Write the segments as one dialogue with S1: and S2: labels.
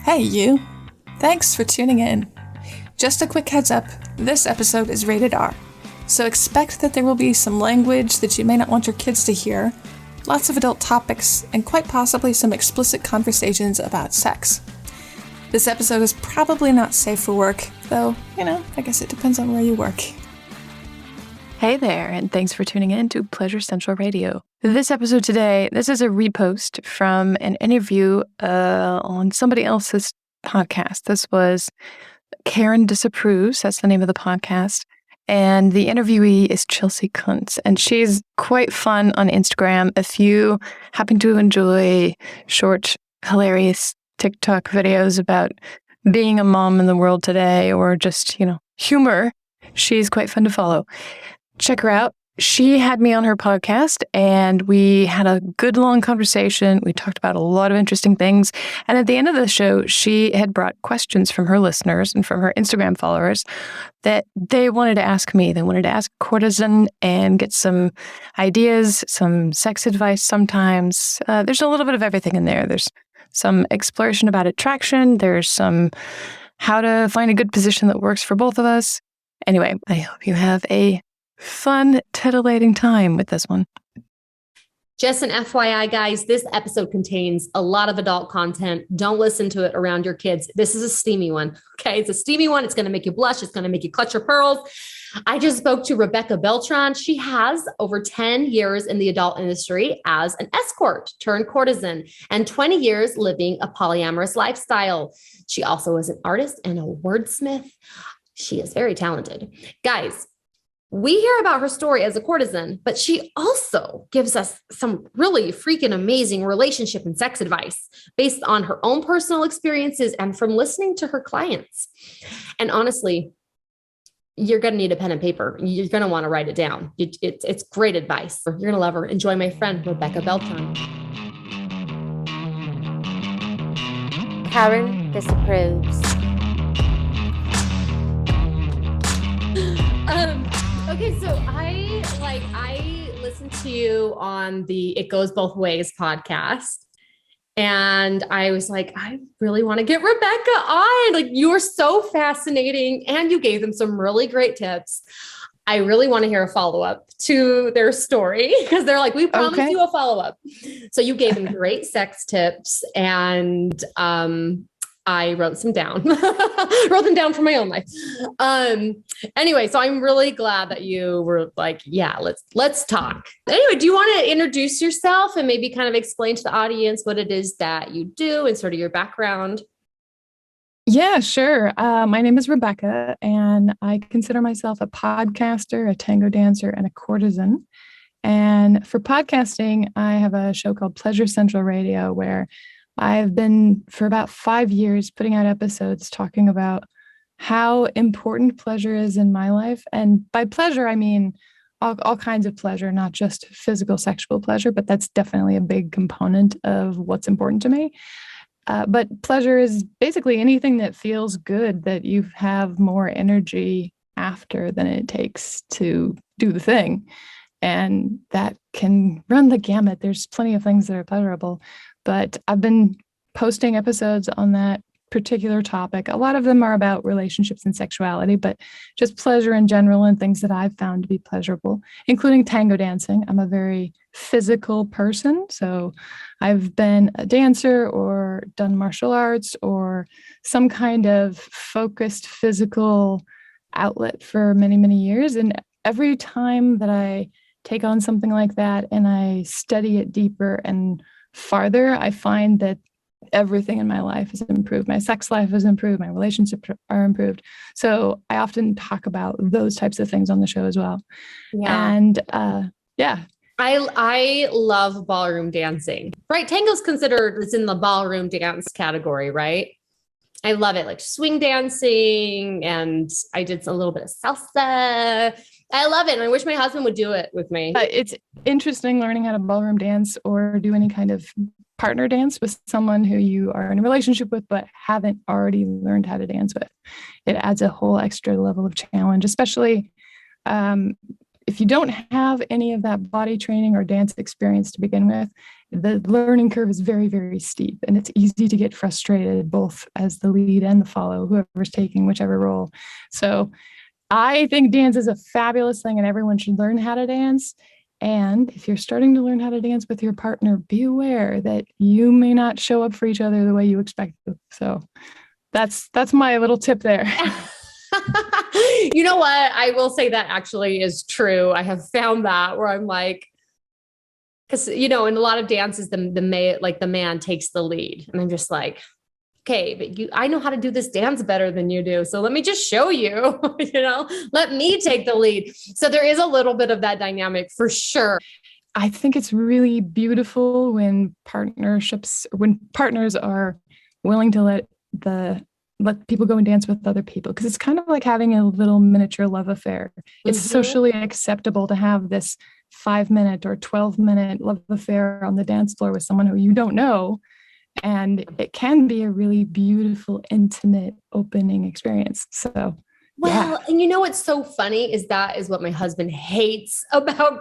S1: Hey, you. Thanks for tuning in. Just a quick heads up, this episode is rated R, so expect that there will be some language that you may not want your kids to hear, lots of adult topics, and quite possibly some explicit conversations about sex. This episode is probably not safe for work, though, I guess it depends on where you work.
S2: Hey there, and thanks for tuning in to Pleasure Central Radio. This episode today, this is a repost from an interview on somebody else's podcast. This was Karen Disapproves, that's the name of the podcast, and the interviewee is Chelsea Kunz, and she's quite fun on Instagram. If you happen to enjoy short, hilarious TikTok videos about being a mom in the world today, or just, humor, she's quite fun to follow. Check her out. She had me on her podcast and we had a good long conversation. We talked about a lot of interesting things. And at the end of the show, she had brought questions from her listeners and from her Instagram followers that they wanted to ask me. They wanted to ask courtesan and get some ideas, some sex advice sometimes. There's a little bit of everything in there. There's some exploration about attraction. There's some how to find a good position that works for both of us. Anyway, I hope you have a fun, titillating time with this one.
S3: Just an FYI, guys, this episode contains a lot of adult content. Don't listen to it around your kids. This is a steamy one. Okay. It's a steamy one. It's going to make you blush. It's going to make you clutch your pearls. I just spoke to Rebecca Beltran. She has over 10 years in the adult industry as an escort turned courtesan and 20 years living a polyamorous lifestyle. She also is an artist and a wordsmith. She is very talented. Guys, we hear about her story as a courtesan, but she also gives us some really freaking amazing relationship and sex advice based on her own personal experiences and from listening to her clients. And honestly, you're going to need a pen and paper. You're going to want to write it down. It's great advice. You're going to love her. Enjoy my friend, Rebecca Beltran.
S4: Karen Disapproves.
S3: Okay, so I listened to you on the It Goes Both Ways podcast, and I was like, I really want to get Rebecca on. Like, you are so fascinating, and you gave them some really great tips. I really want to hear a follow-up to their story because they're like, we promised you a follow-up. So you gave them great sex tips, and I wrote some down, wrote them down for my own life. Anyway, so I'm really glad that you were like, yeah, let's talk. Anyway, do you want to introduce yourself and maybe kind of explain to the audience what it is that you do and sort of your background?
S1: Yeah, sure. My name is Rebecca, and I consider myself a podcaster, a tango dancer, and a courtesan. And for podcasting, I have a show called Pleasure Central Radio, where I've been for about 5 years putting out episodes talking about how important pleasure is in my life. And by pleasure, I mean all kinds of pleasure, not just physical sexual pleasure, but that's definitely a big component of what's important to me. But pleasure is basically anything that feels good, that you have more energy after than it takes to do the thing. And that can run the gamut. There's plenty of things that are pleasurable. But I've been posting episodes on that particular topic. A lot of them are about relationships and sexuality, but just pleasure in general and things that I've found to be pleasurable, including tango dancing. I'm a very physical person. So I've been a dancer or done martial arts or some kind of focused physical outlet for many, many years. And every time that I take on something like that and I study it deeper and farther, I find that everything in my life has improved. My sex life has improved. My relationships are improved. So I often talk about those types of things on the show as well.
S3: Yeah.
S1: And
S3: I love ballroom dancing, right? Tango's considered, it's in the ballroom dance category, right? I love it. Like swing dancing, and I did a little bit of salsa. I love it. And I wish my husband would do it with me.
S1: It's interesting learning how to ballroom dance or do any kind of partner dance with someone who you are in a relationship with, but haven't already learned how to dance with. It adds a whole extra level of challenge, especially if you don't have any of that body training or dance experience to begin with, the learning curve is very, very steep, and it's easy to get frustrated both as the lead and the follow, whoever's taking whichever role. So I think dance is a fabulous thing and everyone should learn how to dance. And if you're starting to learn how to dance with your partner, be aware that you may not show up for each other the way you expect to. So that's my little tip there.
S3: You know what? I will say that actually is true. I have found that where I'm like, because, in a lot of dances, the man takes the lead. And I'm just like, okay, but I know how to do this dance better than you do. So let me just show you, let me take the lead. So there is a little bit of that dynamic for sure.
S1: I think it's really beautiful when partners are willing to let people go and dance with other people, because it's kind of like having a little miniature love affair. It's socially acceptable to have this 5-minute or 12-minute love affair on the dance floor with someone who you don't know. And it can be a really beautiful, intimate, opening experience. So,
S3: well, and what's so funny is that is what my husband hates about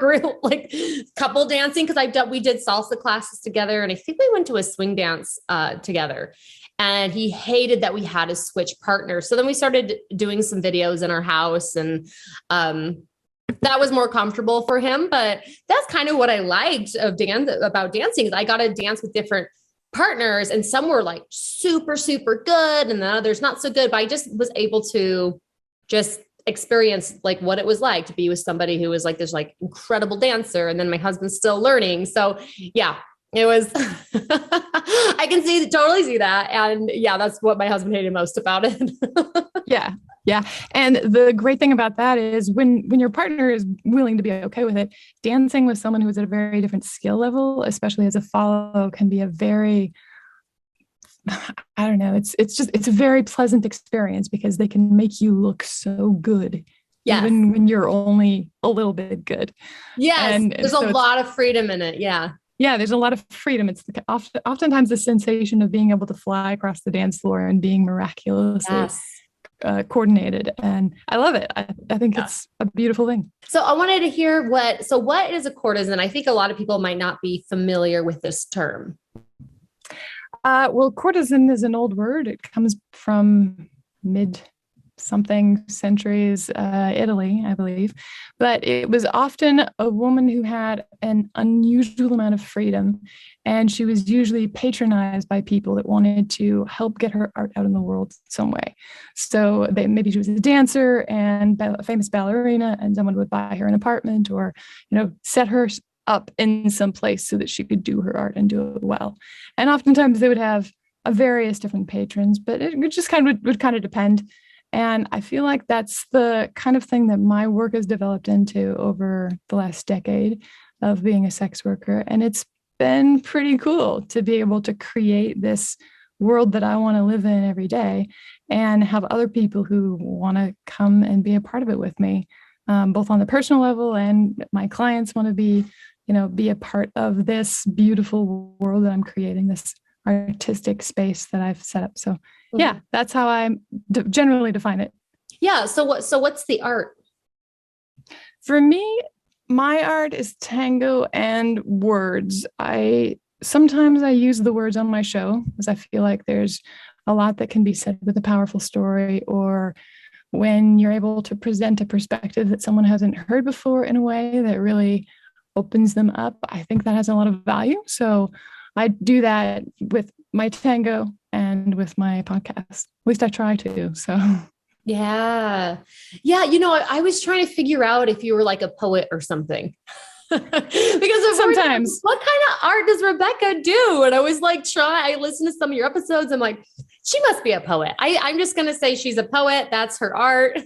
S3: couple dancing. Because we did salsa classes together, and I think we went to a swing dance together. And he hated that we had to switch partners. So then we started doing some videos in our house, and that was more comfortable for him. But that's kind of what I liked about dancing, is I got to dance with different partners, and some were like super, super good, and the others not so good. But I just was able to just experience like what it was like to be with somebody who was like this like incredible dancer, and then my husband's still learning. So yeah, it was. I can totally see that, and yeah, that's what my husband hated most about it.
S1: Yeah. And the great thing about that is when your partner is willing to be okay with it, dancing with someone who is at a very different skill level, especially as a follow, can be a very, I don't know, it's a very pleasant experience, because they can make you look so good. Yes. Even when you're only a little bit good.
S3: Yes. And there's a lot of freedom in it. Yeah.
S1: Yeah, there's a lot of freedom. It's oftentimes the sensation of being able to fly across the dance floor and being miraculously coordinated. And I love it. I think it's a beautiful thing.
S3: So I wanted to hear what is a courtesan? I think a lot of people might not be familiar with this term.
S1: Well, courtesan is an old word. It comes from mid-something centuries, Italy, I believe. But it was often a woman who had an unusual amount of freedom, and she was usually patronized by people that wanted to help get her art out in the world some way. So maybe she was a dancer and a famous ballerina, and someone would buy her an apartment or, set her up in some place so that she could do her art and do it well. And oftentimes they would have various different patrons, but it just would kind of depend. And I feel like that's the kind of thing that my work has developed into over the last decade of being a sex worker. And it's been pretty cool to be able to create this world that I want to live in every day and have other people who want to come and be a part of it with me, both on the personal level, and my clients want to be a part of this beautiful world that I'm creating, this artistic space that I've set up. So yeah, that's how I generally define it.
S3: Yeah. So what's the art?
S1: For me, my art is tango and words. Sometimes I use the words on my show because I feel like there's a lot that can be said with a powerful story, or when you're able to present a perspective that someone hasn't heard before in a way that really opens them up. I think that has a lot of value. So I do that with my tango and with my podcast. At least I try to. So
S3: yeah. I was trying to figure out if you were like a poet or something. Because
S1: sometimes,
S3: what kind of art does Rebecca do? And I was like, I listened to some of your episodes. I'm like, she must be a poet. I'm just going to say she's a poet. That's her art.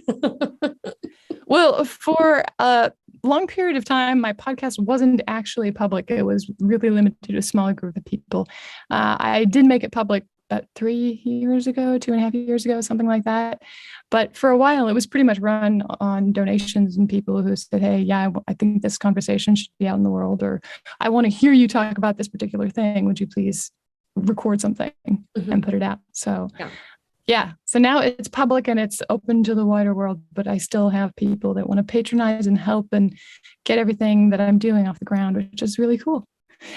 S1: Well, for a long period of time, my podcast wasn't actually public. It was really limited to a smaller group of people. I did make it public about 3 years ago, 2.5 years ago, something like that. But for a while, it was pretty much run on donations and people who said, hey, yeah, I think this conversation should be out in the world, or I want to hear you talk about this particular thing. Would you please record something and put it out? So Yeah. So now it's public and it's open to the wider world, but I still have people that want to patronize and help and get everything that I'm doing off the ground, which is really cool.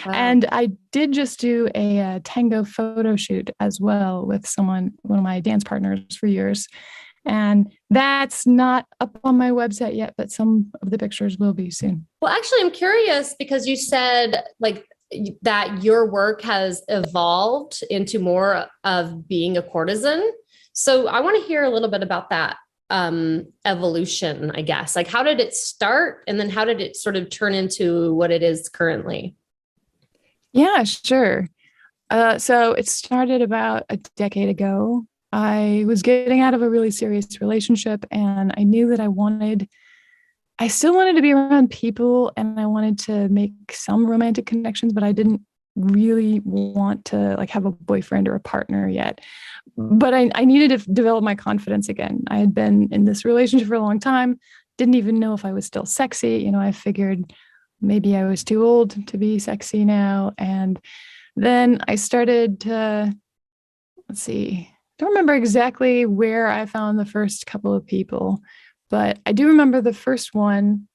S3: Wow.
S1: And I did just do a tango photo shoot as well with one of my dance partners for years. And that's not up on my website yet, but some of the pictures will be soon.
S3: Well, actually, I'm curious because you said like that your work has evolved into more of being a courtesan. So I want to hear a little bit about that evolution, I guess. Like, how did it start? And then how did it sort of turn into what it is currently?
S1: Yeah, sure. So it started about a decade ago. I was getting out of a really serious relationship and I knew that I still wanted to be around people and I wanted to make some romantic connections, but I didn't really want to like have a boyfriend or a partner yet. But I needed to develop my confidence again. I had been in this relationship for a long time, didn't even know if I was still sexy. You know, I figured maybe I was too old to be sexy now. And then I started to, don't remember exactly where I found the first couple of people, but I do remember the first one.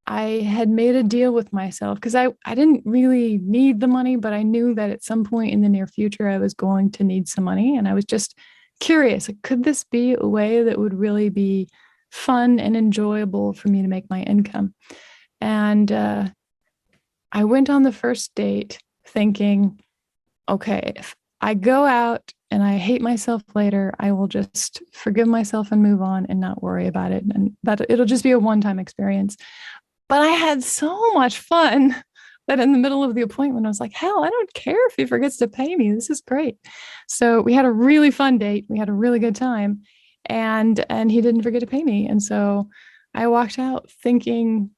S1: I had made a deal with myself because I didn't really need the money, but I knew that at some point in the near future, I was going to need some money. And I was just curious, like, could this be a way that would really be fun and enjoyable for me to make my income? And I went on the first date thinking, okay, if I go out and I hate myself later, I will just forgive myself and move on and not worry about it. And that it'll just be a one-time experience. But I had so much fun that in the middle of the appointment, I was like, hell, I don't care if he forgets to pay me. This is great. So we had a really fun date. We had a really good time. And he didn't forget to pay me. And so I walked out thinking,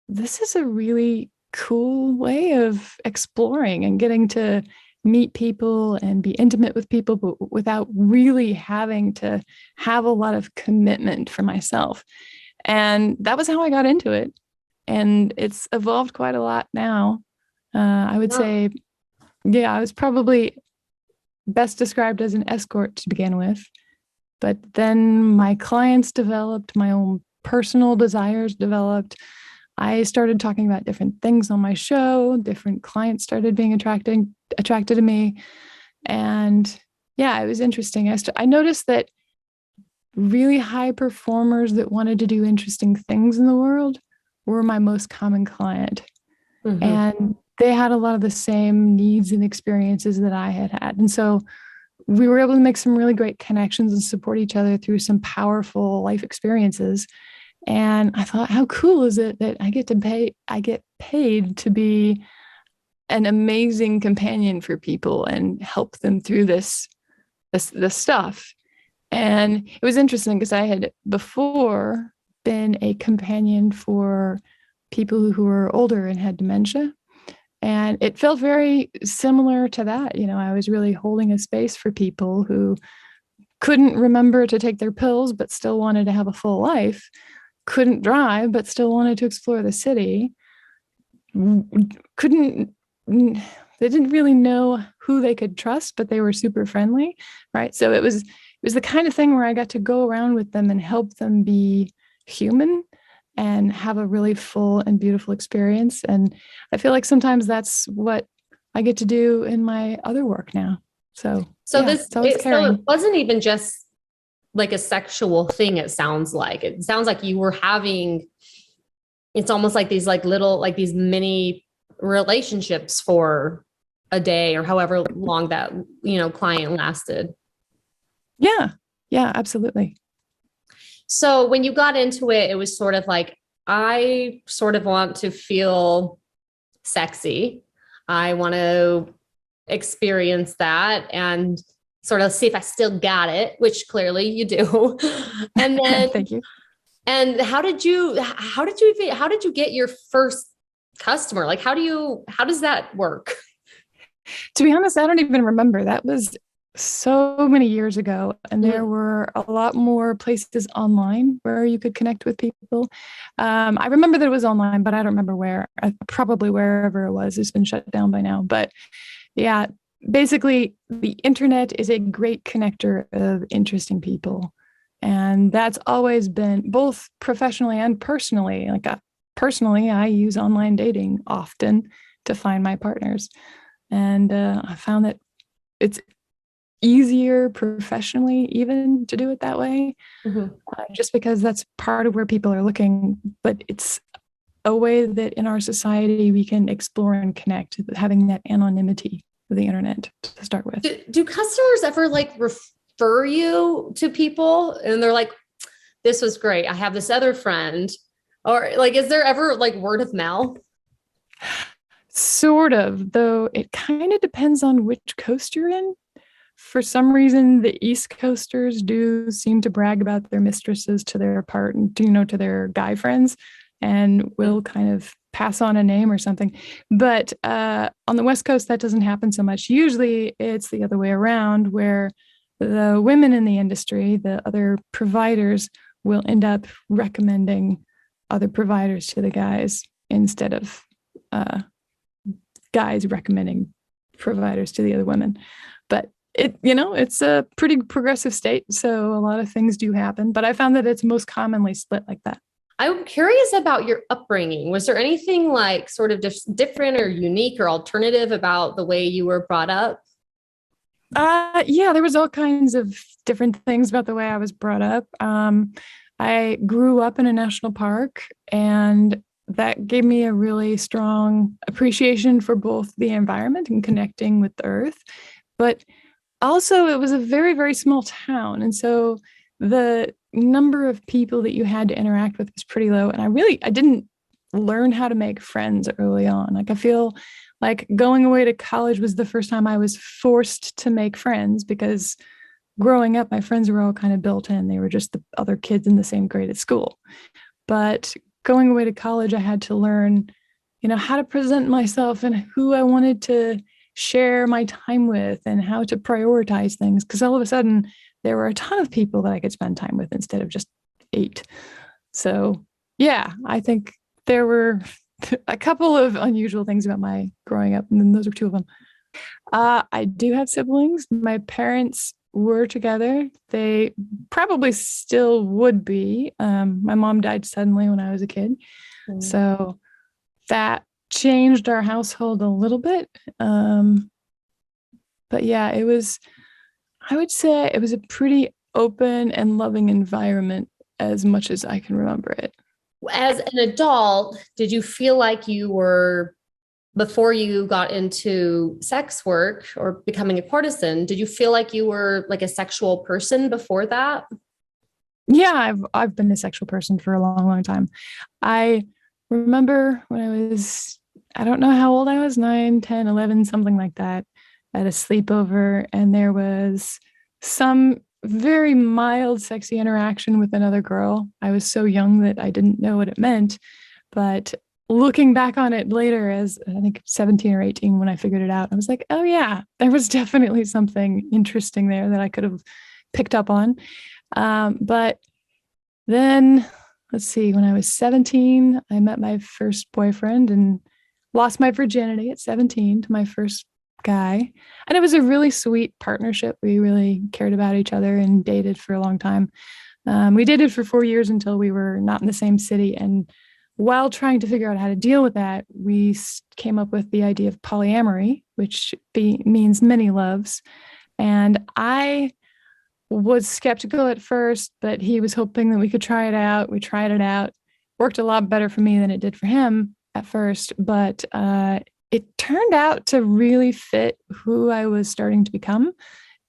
S1: this is a really cool way of exploring and getting to meet people and be intimate with people, but without really having to have a lot of commitment for myself. And that was how I got into it. And it's evolved quite a lot now. I would say, yeah, I was probably best described as an escort to begin with. But then my clients developed, my own personal desires developed. I started talking about different things on my show. Different clients started being attracted to me. And yeah, it was interesting. I noticed that really high performers that wanted to do interesting things in the world were my most common client. Mm-hmm. And they had a lot of the same needs and experiences that I had had. And so we were able to make some really great connections and support each other through some powerful life experiences. And I thought, how cool is it that I get paid to be an amazing companion for people and help them through this stuff. And it was interesting because I had before been a companion for people who were older and had dementia. And it felt very similar to that. You know, I was really holding a space for people who couldn't remember to take their pills, but still wanted to have a full life, couldn't drive, but still wanted to explore the city, they didn't really know who they could trust, but they were super friendly, right? So it was the kind of thing where I got to go around with them and help them be human and have a really full and beautiful experience. And I feel like sometimes that's what I get to do in my other work now. So yeah,
S3: it wasn't even just like a sexual thing. It sounds like you were having, it's almost like these like little, like these mini relationships for a day or however long that, client lasted.
S1: Yeah, absolutely.
S3: So when you got into it, it was sort of like, I sort of want to feel sexy. I want to experience that and sort of see if I still got it, which clearly you do. And then
S1: thank you.
S3: And how did you get your first customer? Like, how does that work?
S1: To be honest, I don't even remember. That was so many years ago. And there were a lot more places online where you could connect with people. I remember that it was online, but I don't remember where. Probably wherever it was, it's been shut down by now. But yeah, basically the internet is a great connector of interesting people. And that's always been both professionally and personally. Like personally, I use online dating often to find my partners. And I found that it's easier professionally even to do it that way, just because that's part of where people are looking. But it's a way that in our society we can explore and connect, having that anonymity of the internet to start with.
S3: Do customers ever like refer you to people and they're like, this was great, I have this other friend? Or like, is there ever like word of mouth?
S1: Sort of, though it kind of depends on which coast you're in. For some reason, the East Coasters do seem to brag about their mistresses to their to their guy friends, and will kind of pass on a name or something. But on the West Coast, that doesn't happen so much. Usually it's the other way around, where the women in the industry, the other providers, will end up recommending other providers to the guys instead of guys recommending providers to the other women. But it's a pretty progressive state, so a lot of things do happen. But I found that it's most commonly split like that.
S3: I'm curious about your upbringing. Was there anything like sort of different or unique or alternative about the way you were brought up?
S1: Yeah, there was all kinds of different things about the way I was brought up. I grew up in a national park, and that gave me a really strong appreciation for both the environment and connecting with the earth. But also, it was a very, very small town. And so the number of people that you had to interact with was pretty low. And I didn't learn how to make friends early on. Like, I feel like going away to college was the first time I was forced to make friends, because growing up, my friends were all kind of built in. They were just the other kids in the same grade at school. But going away to college, I had to learn, how to present myself and who I wanted to share my time with and how to prioritize things. Because all of a sudden, there were a ton of people that I could spend time with instead of just 8. So, yeah, I think there were a couple of unusual things about my growing up, and then those are 2 of them. I do have siblings. My parents were together. They probably still would be. My mom died suddenly when I was a kid. So that changed our household a little bit. But yeah, I would say it was a pretty open and loving environment as much as I can remember it.
S3: As an adult, did you feel like you were, before you got into sex work or becoming a courtesan, did you feel like you were like a sexual person before that?
S1: Yeah, I've been a sexual person for a long, long time. I remember when I don't know how old I was, 9, 10, 11, something like that, at a sleepover, and there was some very mild, sexy interaction with another girl. I was so young that I didn't know what it meant, but looking back on it later, as I think 17 or 18, when I figured it out, I was like, oh yeah, there was definitely something interesting there that I could have picked up on. But then, let's see, when I was 17, I met my first boyfriend and lost my virginity at 17 to my first guy. And it was a really sweet partnership. We really cared about each other and dated for a long time. We dated for 4 years until we were not in the same city. And while trying to figure out how to deal with that, we came up with the idea of polyamory, which means many loves. And I was skeptical at first, but he was hoping that we could try it out. We tried it out. Worked a lot better for me than it did for him at first, but it turned out to really fit who I was starting to become.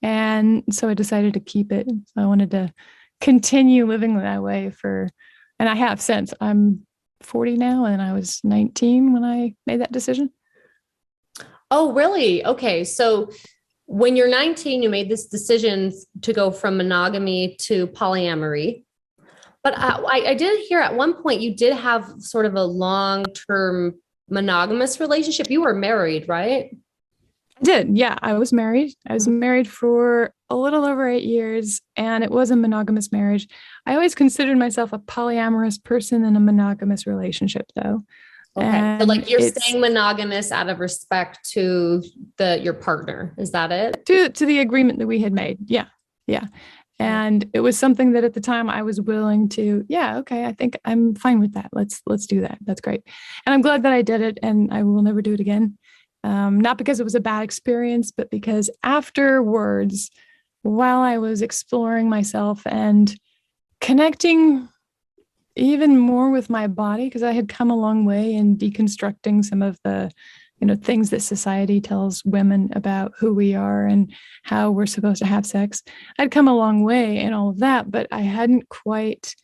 S1: And so I decided to keep it. So I wanted to continue living that way and I have since. I'm 40 now, and I was 19 when I made that decision.
S3: Oh, really? Okay. So when you're 19, you made this decision to go from monogamy to polyamory. But I did hear at one point you did have sort of a long-term monogamous relationship. You were married, right?
S1: I did. Yeah, I was married. I was married for a little over 8 years, and it was a monogamous marriage. I always considered myself a polyamorous person in a monogamous relationship, though.
S3: Okay. So like you're staying monogamous out of respect to your partner. Is that it?
S1: To the agreement that we had made. Yeah. Yeah. And it was something that at the time I was willing to, okay, I think I'm fine with that. Let's do that. That's great. And I'm glad that I did it, and I will never do it again. Not because it was a bad experience, but because afterwards, while I was exploring myself and connecting even more with my body, because I had come a long way in deconstructing some of the, things that society tells women about who we are and how we're supposed to have sex. I'd come a long way in all of that, but I hadn't quite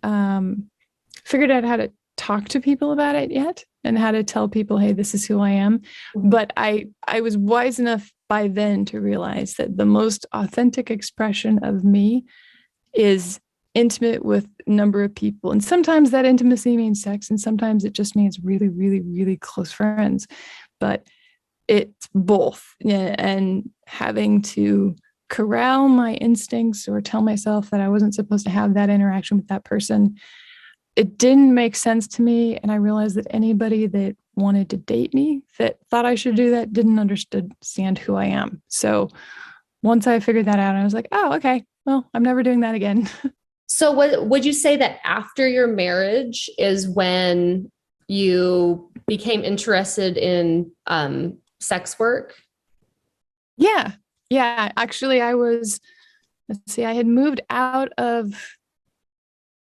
S1: figured out how to talk to people about it yet and how to tell people, hey, this is who I am. But I was wise enough by then to realize that the most authentic expression of me is intimate with a number of people. And sometimes that intimacy means sex, and sometimes it just means really, really, really close friends. But it's both. And having to corral my instincts or tell myself that I wasn't supposed to have that interaction with that person, it didn't make sense to me. And I realized that anybody that wanted to date me, that thought I should do that, didn't understand who I am. So once I figured that out, I was like, oh, okay, well, I'm never doing that again.
S3: So what would you say that after your marriage is when you became interested in sex work?
S1: Yeah. Actually, I was about to move out of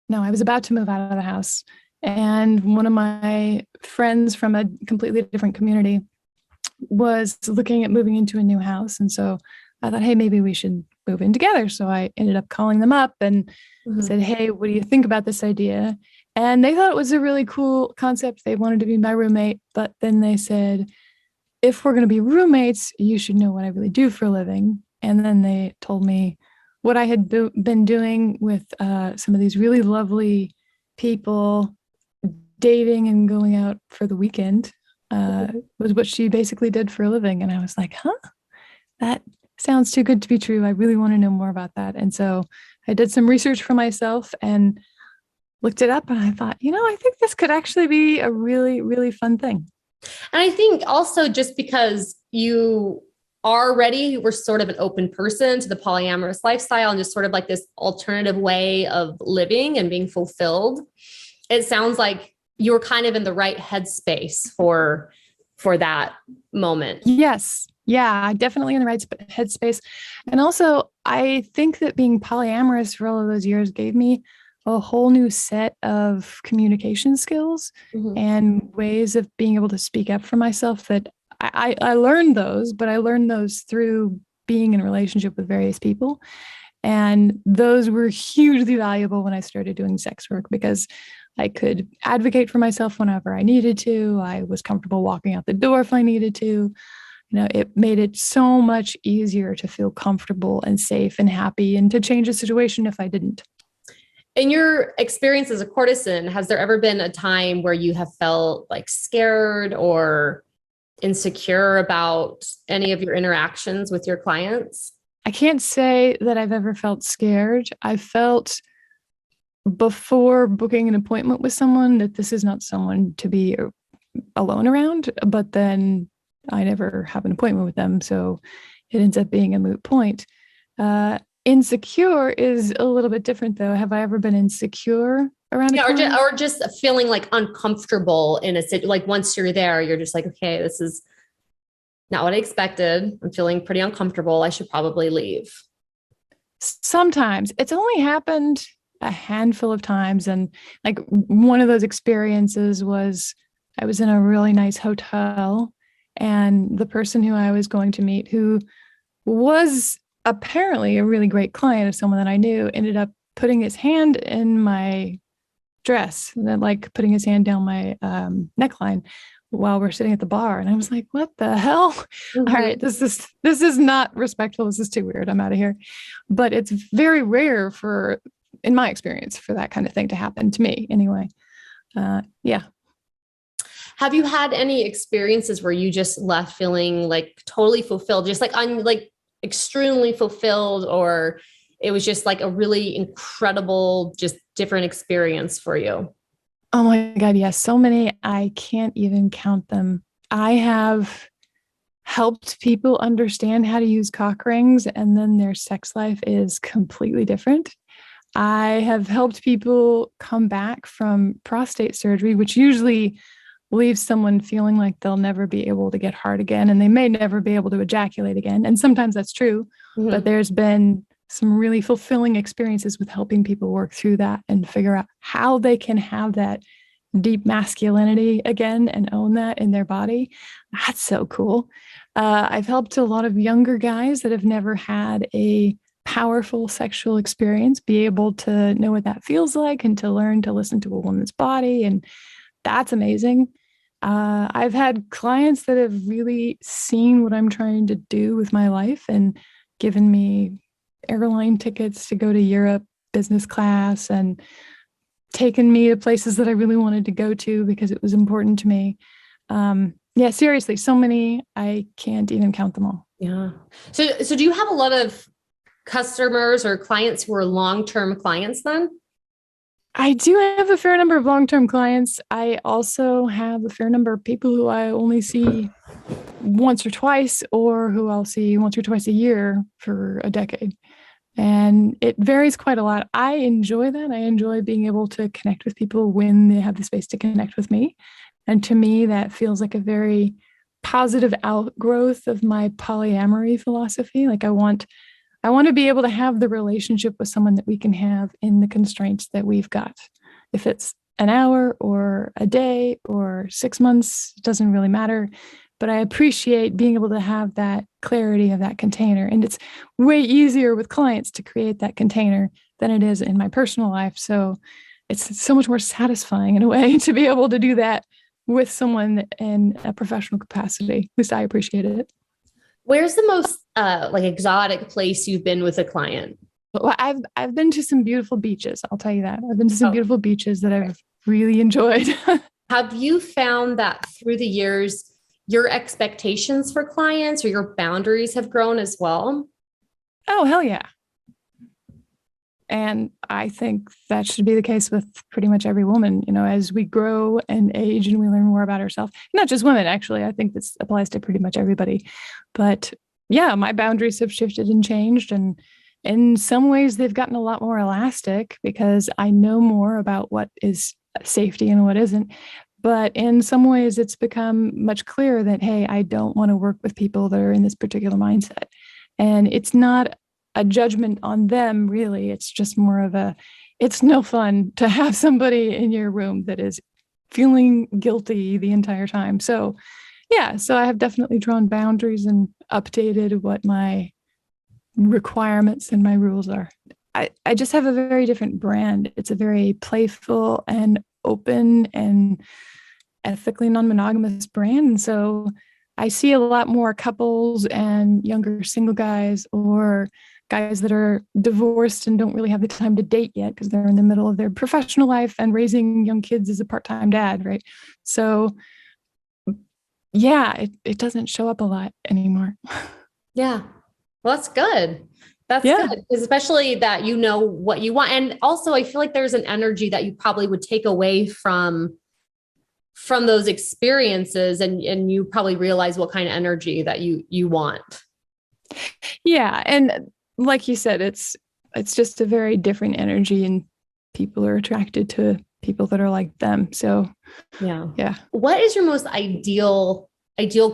S1: the house. And one of my friends from a completely different community was looking at moving into a new house. And so I thought, hey, maybe we should move in together. So I ended up calling them up and said, hey, what do you think about this idea? And they thought it was a really cool concept. They wanted to be my roommate. But then they said, if we're going to be roommates, you should know what I really do for a living. And then they told me what I had been doing with some of these really lovely people, dating and going out for the weekend, was what she basically did for a living. And I was like, that sounds too good to be true. I really want to know more about that. And so I did some research for myself and looked it up, and I thought, I think this could actually be a really, really fun thing.
S3: And I think also just because you already were sort of an open person to the polyamorous lifestyle and just sort of like this alternative way of living and being fulfilled, it sounds like you were kind of in the right headspace for that moment.
S1: Yes. Yeah, definitely in the right headspace. And also, I think that being polyamorous for all of those years gave me a whole new set of communication skills and ways of being able to speak up for myself that I learned those, but I learned those through being in a relationship with various people. And those were hugely valuable when I started doing sex work, because I could advocate for myself whenever I needed to. I was comfortable walking out the door if I needed to. It made it so much easier to feel comfortable and safe and happy, and to change a situation if I didn't.
S3: In your experience as a courtesan, has there ever been a time where you have felt like scared or insecure about any of your interactions with your clients?
S1: I can't say that I've ever felt scared. I felt before booking an appointment with someone that this is not someone to be alone around, but then I never have an appointment with them, so it ends up being a moot point. Insecure is a little bit different, though. Have I ever been insecure around
S3: or just feeling like uncomfortable in a city? Like once you're there, you're just like, okay, this is not what I expected. I'm feeling pretty uncomfortable. I should probably leave.
S1: Sometimes. It's only happened a handful of times. And like one of those experiences was I was in a really nice hotel, and the person who I was going to meet, who was apparently a really great client of someone that I knew, ended up putting his hand in my dress, and then like putting his hand down my neckline while we're sitting at the bar. And I was like, what the hell? All right, this is not respectful. This is too weird. I'm out of here. But it's very rare in my experience, for that kind of thing to happen to me anyway. Yeah.
S3: Have you had any experiences where you just left feeling like totally fulfilled, just like extremely fulfilled, or it was just like a really incredible, just different experience for you?
S1: Oh my God, yes. So many, I can't even count them. I have helped people understand how to use cock rings, and then their sex life is completely different. I have helped people come back from prostate surgery, which usually leaves someone feeling like they'll never be able to get hard again, and they may never be able to ejaculate again. And sometimes that's true, but there's been some really fulfilling experiences with helping people work through that and figure out how they can have that deep masculinity again and own that in their body. That's so cool. I've helped a lot of younger guys that have never had a powerful sexual experience be able to know what that feels like and to learn to listen to a woman's body. And that's amazing. I've had clients that have really seen what I'm trying to do with my life and given me airline tickets to go to Europe business class and taken me to places that I really wanted to go to because it was important to me. Yeah, seriously, so many, I can't even count them all.
S3: Yeah. So do you have a lot of customers or clients who are long-term clients then?
S1: I do have a fair number of long-term clients. I also have a fair number of people who I only see once or twice, or who I'll see once or twice a year for a decade. And it varies quite a lot. I enjoy that. I enjoy being able to connect with people when they have the space to connect with me. And to me, that feels like a very positive outgrowth of my polyamory philosophy. Like I want to be able to have the relationship with someone that we can have in the constraints that we've got. If it's an hour or a day or 6 months, it doesn't really matter. But I appreciate being able to have that clarity of that container. And it's way easier with clients to create that container than it is in my personal life. So it's so much more satisfying in a way to be able to do that with someone in a professional capacity. At least I appreciate it.
S3: Where's the most exotic place you've been with a client?
S1: Well, I've been to some beautiful beaches. I'll tell you that. I've been to some beautiful beaches that I've really enjoyed.
S3: Have you found that through the years, your expectations for clients or your boundaries have grown as well?
S1: Oh, hell yeah. And I think that should be the case with pretty much every woman, as we grow and age and we learn more about ourselves, not just women, actually. I think this applies to pretty much everybody. But yeah, my boundaries have shifted and changed. And in some ways, they've gotten a lot more elastic because I know more about what is safety and what isn't. But in some ways, it's become much clearer that, hey, I don't want to work with people that are in this particular mindset. And it's not a judgment on them, really. It's just more of it's no fun to have somebody in your room that is feeling guilty the entire time. So yeah, so I have definitely drawn boundaries and updated what my requirements and my rules are. I just have a very different brand. It's a very playful and open and ethically non-monogamous brand. And so I see a lot more couples and younger single guys or guys that are divorced and don't really have the time to date yet because they're in the middle of their professional life and raising young kids as a part-time dad, right? So yeah, it doesn't show up a lot anymore.
S3: Yeah. Well, that's good. That's good, especially that you know what you want. And also I feel like there's an energy that you probably would take away from those experiences, and you probably realize what kind of energy that you want.
S1: Yeah. And like you said, it's just a very different energy, and people are attracted to people that are like them. So yeah.
S3: What is your most ideal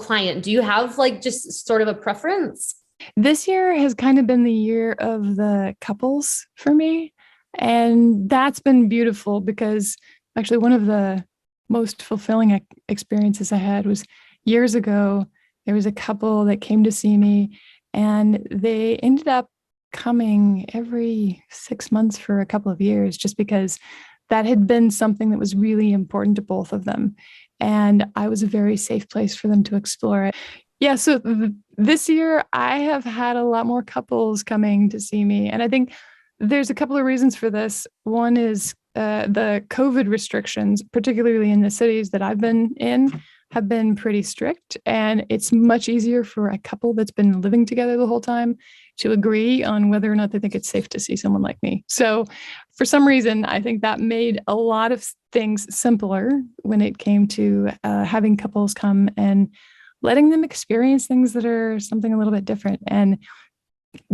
S3: client? Do you have just sort of a preference?
S1: This year has kind of been the year of the couples for me. And that's been beautiful because actually one of the most fulfilling experiences I had was years ago. There was a couple that came to see me, and they ended up coming every 6 months for a couple of years, just because that had been something that was really important to both of them. And I was a very safe place for them to explore it. Yeah. So this year I have had a lot more couples coming to see me. And I think there's a couple of reasons for this. One is the COVID restrictions, particularly in the cities that I've been in, have been pretty strict, and it's much easier for a couple that's been living together the whole time to agree on whether or not they think it's safe to see someone like me. So for some reason, I think that made a lot of things simpler when it came to having couples come and letting them experience things that are something a little bit different, and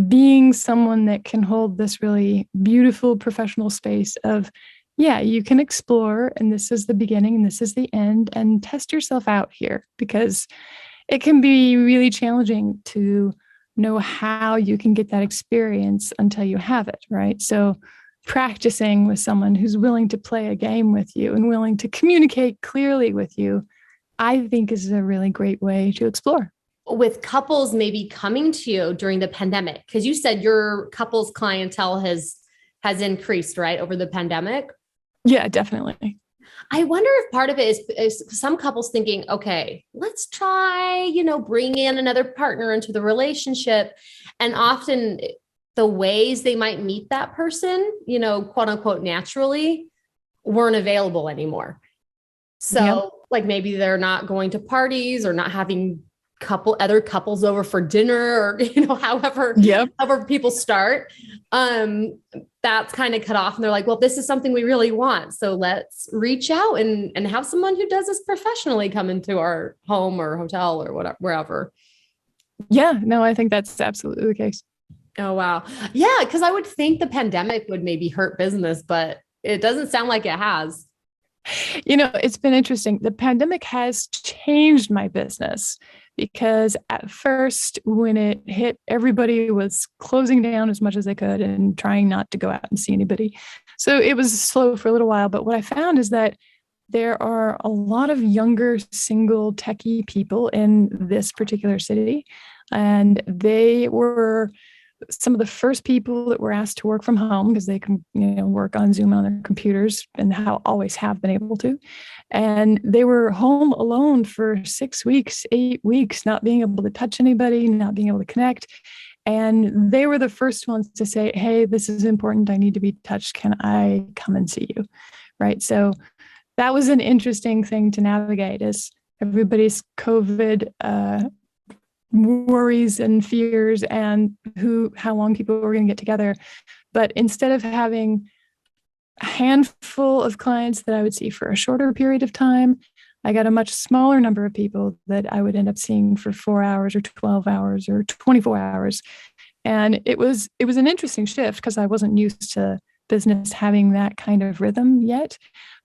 S1: being someone that can hold this really beautiful professional space of, yeah, you can explore, and this is the beginning and this is the end, and test yourself out here, because it can be really challenging to know how you can get that experience until you have it, right? So practicing with someone who's willing to play a game with you and willing to communicate clearly with you, I think is a really great way to explore.
S3: With couples maybe coming to you during the pandemic, because you said your couples clientele has increased, right, over the pandemic?
S1: Yeah, definitely.
S3: I wonder if part of it is some couples thinking, okay, let's try, bring in another partner into the relationship. And often the ways they might meet that person, quote unquote, naturally weren't available anymore. So like maybe they're not going to parties or not having other couples over for dinner, or, however people start, that's kind of cut off. And they're like, well, this is something we really want. So let's reach out and have someone who does this professionally come into our home or hotel or whatever, wherever.
S1: Yeah, no, I think that's absolutely the case.
S3: Oh, wow. Yeah. Cause I would think the pandemic would maybe hurt business, but it doesn't sound like it has.
S1: It's been interesting. The pandemic has changed my business, because at first when it hit, everybody was closing down as much as they could and trying not to go out and see anybody. So it was slow for a little while. But what I found is that there are a lot of younger single techie people in this particular city. And they were some of the first people that were asked to work from home, because they can, work on Zoom on their computers, and always have been able to. And they were home alone for 6 weeks, 8 weeks, not being able to touch anybody, not being able to connect. And they were the first ones to say, hey, this is important. I need to be touched. Can I come and see you? Right. So that was an interesting thing to navigate, as everybody's COVID worries and fears and how long people were going to get together. But instead of having a handful of clients that I would see for a shorter period of time, I got a much smaller number of people that I would end up seeing for 4 hours or 12 hours or 24 hours. And it was an interesting shift, because I wasn't used to business having that kind of rhythm yet.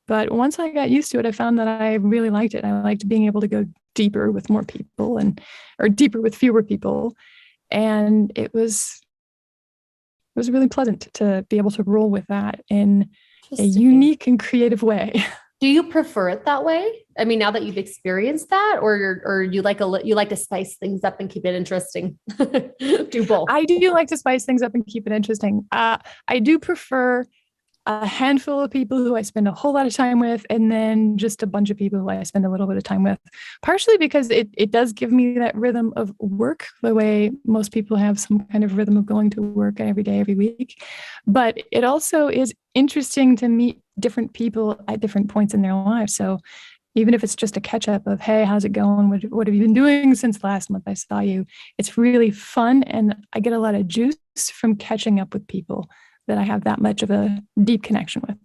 S1: But once I got used to it, I found that I really liked it. I liked being able to go deeper with more people or deeper with fewer people. And it was really pleasant to be able to roll with that in a unique and creative way.
S3: Do you prefer it that way? I mean, now that you've experienced that, or you like to spice things up and keep it interesting? Do both.
S1: I do like to spice things up and keep it interesting. I do prefer a handful of people who I spend a whole lot of time with, and then just a bunch of people who I spend a little bit of time with, partially because it does give me that rhythm of work, the way most people have some kind of rhythm of going to work every day, every week. But it also is interesting to meet different people at different points in their lives. So even if it's just a catch up of, hey, how's it going? What have you been doing since last month I saw you? It's really fun. And I get a lot of juice from catching up with people that I have that much of a deep connection with.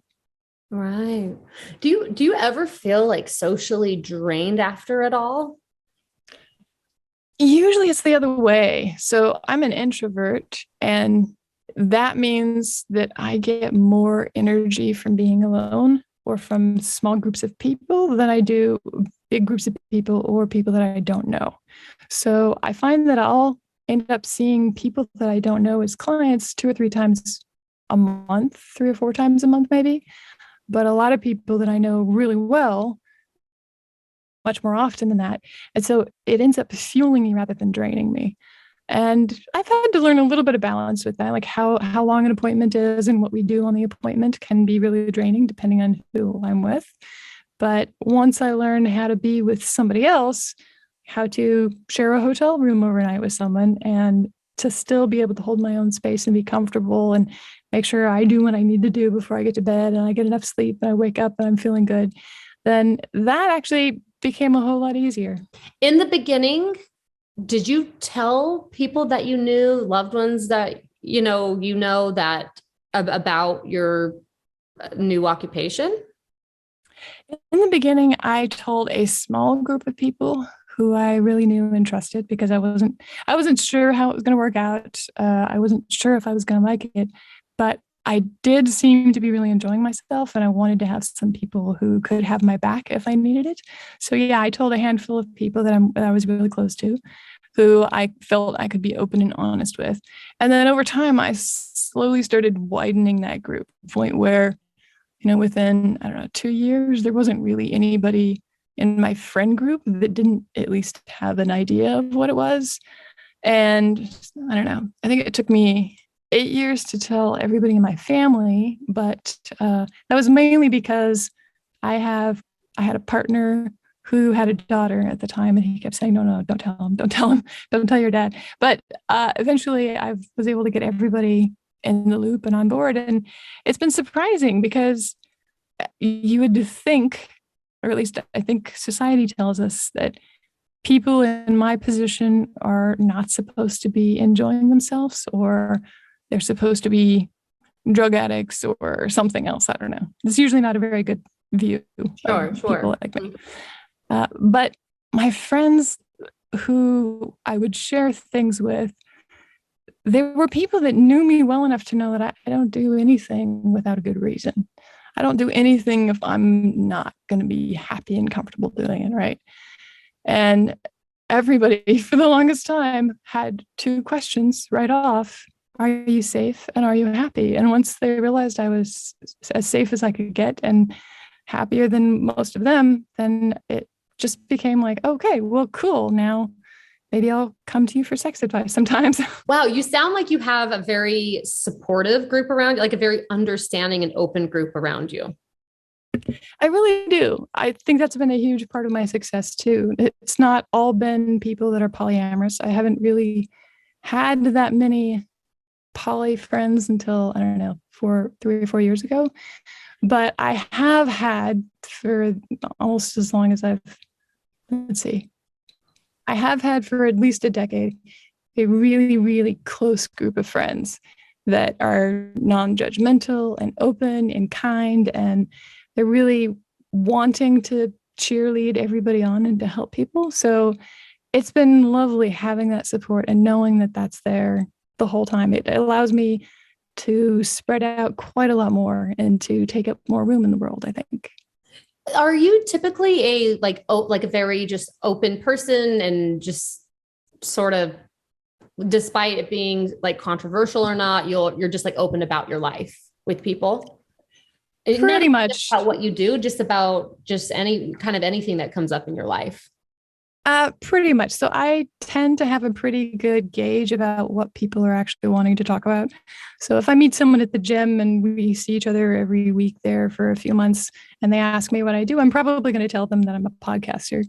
S3: Right. Do you ever feel like socially drained after it all?
S1: Usually it's the other way. So I'm an introvert, and that means that I get more energy from being alone or from small groups of people than I do big groups of people or people that I don't know. So I find that I'll end up seeing people that I don't know as clients 2 or 3 times a month, 3 or 4 times a month, maybe. But a lot of people that I know really well, much more often than that. And so it ends up fueling me rather than draining me. And I've had to learn a little bit of balance with that, like how long an appointment is and what we do on the appointment can be really draining depending on who I'm with. But once I learned how to be with somebody else, how to share a hotel room overnight with someone, and to still be able to hold my own space and be comfortable and make sure I do what I need to do before I get to bed and I get enough sleep and I wake up and I'm feeling good, then that actually became a whole lot easier.
S3: In the beginning, did you tell people that you knew, loved ones that, that about your new occupation?
S1: In the beginning, I told a small group of people who I really knew and trusted because I wasn't sure how it was going to work out. I wasn't sure if I was going to like it, but I did seem to be really enjoying myself, and I wanted to have some people who could have my back if I needed it. So yeah, I told a handful of people that I was really close to, who I felt I could be open and honest with. And then over time, I slowly started widening that group to the point where, within, 2 years, there wasn't really anybody in my friend group that didn't at least have an idea of what it was. And I don't know, I think it took me 8 years to tell everybody in my family, but that was mainly because I had a partner who had a daughter at the time, and he kept saying, no, don't tell him, don't tell your dad. But eventually I was able to get everybody in the loop and on board. And it's been surprising because you would think, or at least I think society tells us, that people in my position are not supposed to be enjoying themselves, or they're supposed to be drug addicts or something else. I don't know. It's usually not a very good view of people like me. But my friends who I would share things with, there were people that knew me well enough to know that I don't do anything without a good reason. I don't do anything if I'm not going to be happy and comfortable doing it, right? And everybody for the longest time had two questions right off. Are you safe and are you happy? And once they realized I was as safe as I could get and happier than most of them, then it just became like, okay, well, cool. Now maybe I'll come to you for sex advice sometimes.
S3: Wow. You sound like you have a very supportive group around you, like a very understanding and open group around you.
S1: I really do. I think that's been a huge part of my success too. It's not all been people that are polyamorous. I haven't really had that many poly friends until, 3 or 4 years ago. But I have had for almost as long as I have had for at least a decade, a really, really close group of friends that are non-judgmental and open and kind, and they're really wanting to cheerlead everybody on and to help people. So it's been lovely having that support and knowing that that's there the whole time. It allows me to spread out quite a lot more and to take up more room in the world, I think.
S3: Are you typically a very just open person, and just sort of, despite it being like controversial or not, you're just like open about your life with people?
S1: Pretty much
S3: about what you do, just about just any kind of anything that comes up in your life.
S1: Pretty much. So I tend to have a pretty good gauge about what people are actually wanting to talk about. So if I meet someone at the gym and we see each other every week there for a few months and they ask me what I do, I'm probably going to tell them that I'm a podcaster.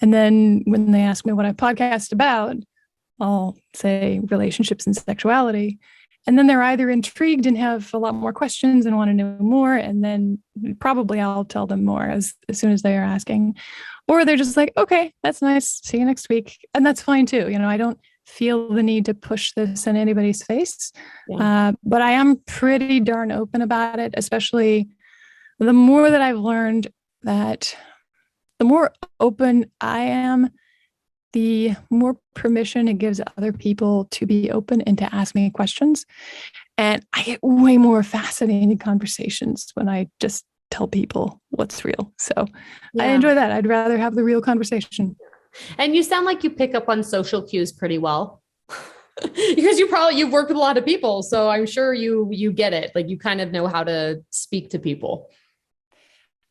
S1: And then when they ask me what I podcast about, I'll say relationships and sexuality. And then they're either intrigued and have a lot more questions and want to know more. And then probably I'll tell them more as soon as they are asking. Or they're just like, okay, that's nice. See you next week. And that's fine too. I don't feel the need to push this in anybody's face. Yeah. But I am pretty darn open about it, especially the more that I've learned that the more open I am, the more permission it gives other people to be open and to ask me questions. And I get way more fascinating conversations when I just tell people what's real. So yeah. I enjoy that. I'd rather have the real conversation.
S3: And you sound like you pick up on social cues pretty well because you've worked with a lot of people. So I'm sure you get it. Like you kind of know how to speak to people.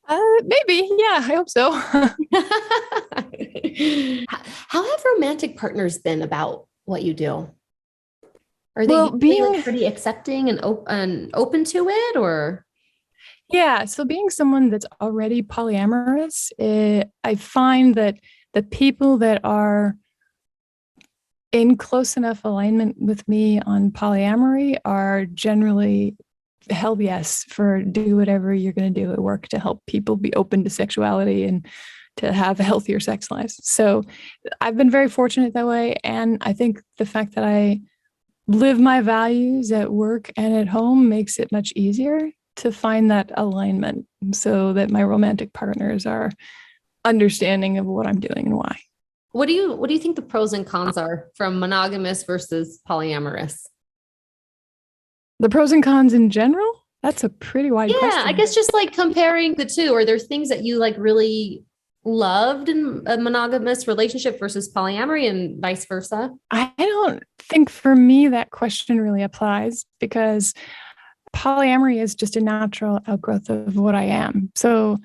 S1: Maybe. Yeah, I hope so.
S3: How have romantic partners been about what you do? Are they being pretty accepting and open to it, or?
S1: Yeah. So being someone that's already polyamorous, I find that the people that are in close enough alignment with me on polyamory are generally hell yes for do whatever you're going to do at work to help people be open to sexuality and to have healthier sex lives. So I've been very fortunate that way. And I think the fact that I live my values at work and at home makes it much easier to find that alignment so that my romantic partners are understanding of what I'm doing and why.
S3: What do you think the pros and cons are from monogamous versus polyamorous?
S1: The pros and cons in general? That's a pretty wide question.
S3: Yeah, I guess just like comparing the two. Are there things that you like really loved in a monogamous relationship versus polyamory and vice versa?
S1: I don't think for me that question really applies because polyamory is just a natural outgrowth of what I am. So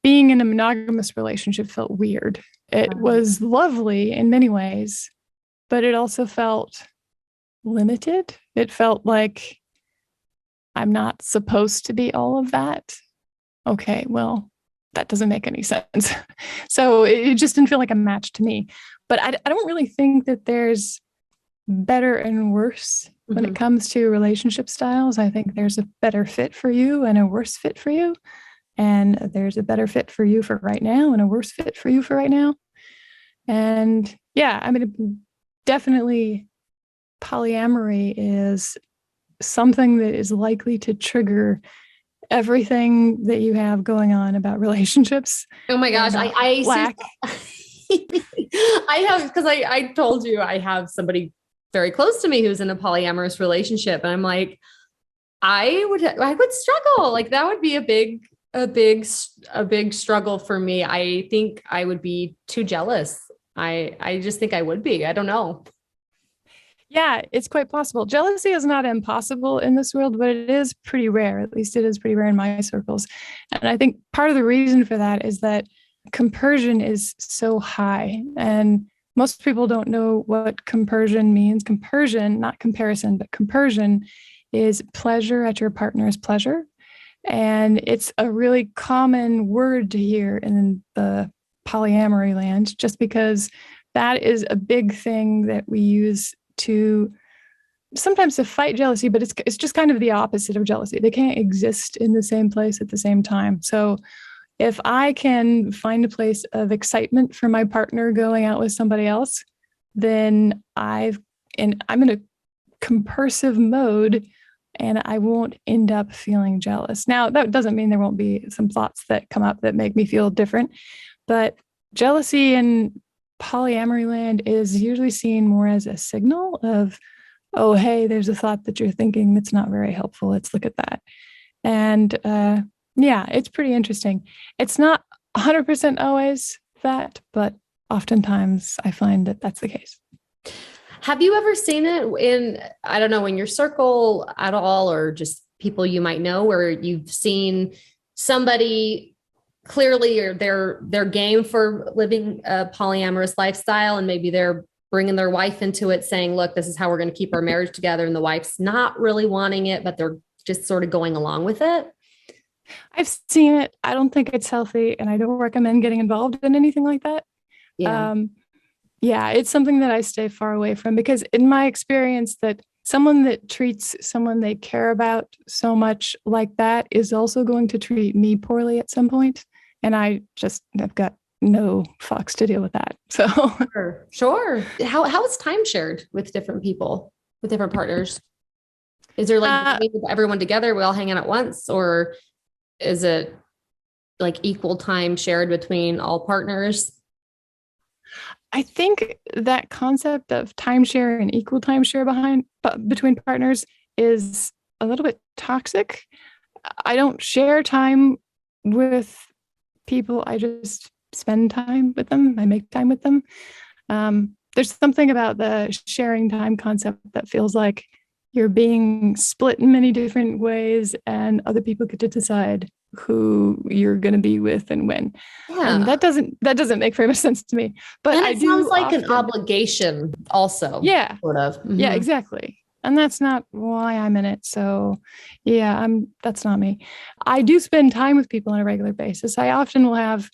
S1: being in a monogamous relationship felt weird. It was lovely in many ways, but it also felt limited. It felt like I'm not supposed to be all of that. Okay, well, that doesn't make any sense. So it just didn't feel like a match to me. But I don't really think that there's better and worse when it comes to relationship styles. I think there's a better fit for you and a worse fit for you. And there's a better fit for you for right now and a worse fit for you for right now. And yeah, I mean, definitely polyamory is something that is likely to trigger everything that you have going on about relationships.
S3: Oh my gosh. I have, because I told you I have somebody very close to me who's in a polyamorous relationship. And I'm like, I would struggle. Like that would be a big struggle for me. I think I would be too jealous. I just think I would be. I don't know.
S1: Yeah, it's quite possible. Jealousy is not impossible in this world, but it is pretty rare. At least it is pretty rare in my circles. And I think part of the reason for that is that compersion is so high. And most people don't know what compersion means. Compersion, not comparison, but compersion is pleasure at your partner's pleasure. And it's a really common word to hear in the polyamory land, just because that is a big thing that we use to sometimes to fight jealousy, but it's just kind of the opposite of jealousy. They can't exist in the same place at the same time. So if I can find a place of excitement for my partner going out with somebody else, then I'm in a compersive mode and I won't end up feeling jealous. Now, that doesn't mean there won't be some thoughts that come up that make me feel different, but jealousy in polyamory land is usually seen more as a signal of, oh, hey, there's a thought that you're thinking that's not very helpful. Let's look at that. And yeah, it's pretty interesting. It's not 100% always that, but oftentimes I find that that's the case.
S3: Have you ever seen it in, I don't know, in your circle at all, or just people you might know, where you've seen somebody clearly or they're game for living a polyamorous lifestyle, and maybe they're bringing their wife into it saying, look, this is how we're going to keep our marriage together. And the wife's not really wanting it, but they're just sort of going along with it?
S1: I've seen it. I don't think it's healthy, and I don't recommend getting involved in anything like that.
S3: Yeah.
S1: Yeah, it's something that I stay far away from, because in my experience, that someone that treats someone they care about so much like that is also going to treat me poorly at some point. And I just have got no fucks to deal with that. So
S3: Sure. How is time shared with different people, with different partners? Is there like everyone together, we all hang out at once, or is it like equal time shared between all partners?
S1: I think that concept of timeshare and equal timeshare between partners is a little bit toxic. I don't share time with people. I just spend time with them. I make time with them. There's something about the sharing time concept that feels like you're being split in many different ways, and other people get to decide who you're going to be with and when.
S3: Yeah.
S1: And that doesn't make very much sense to me. But
S3: and it sounds like an obligation also.
S1: Yeah.
S3: Sort of. Mm-hmm.
S1: Yeah, exactly. And that's not why I'm in it. So yeah, that's not me. I do spend time with people on a regular basis. I often will have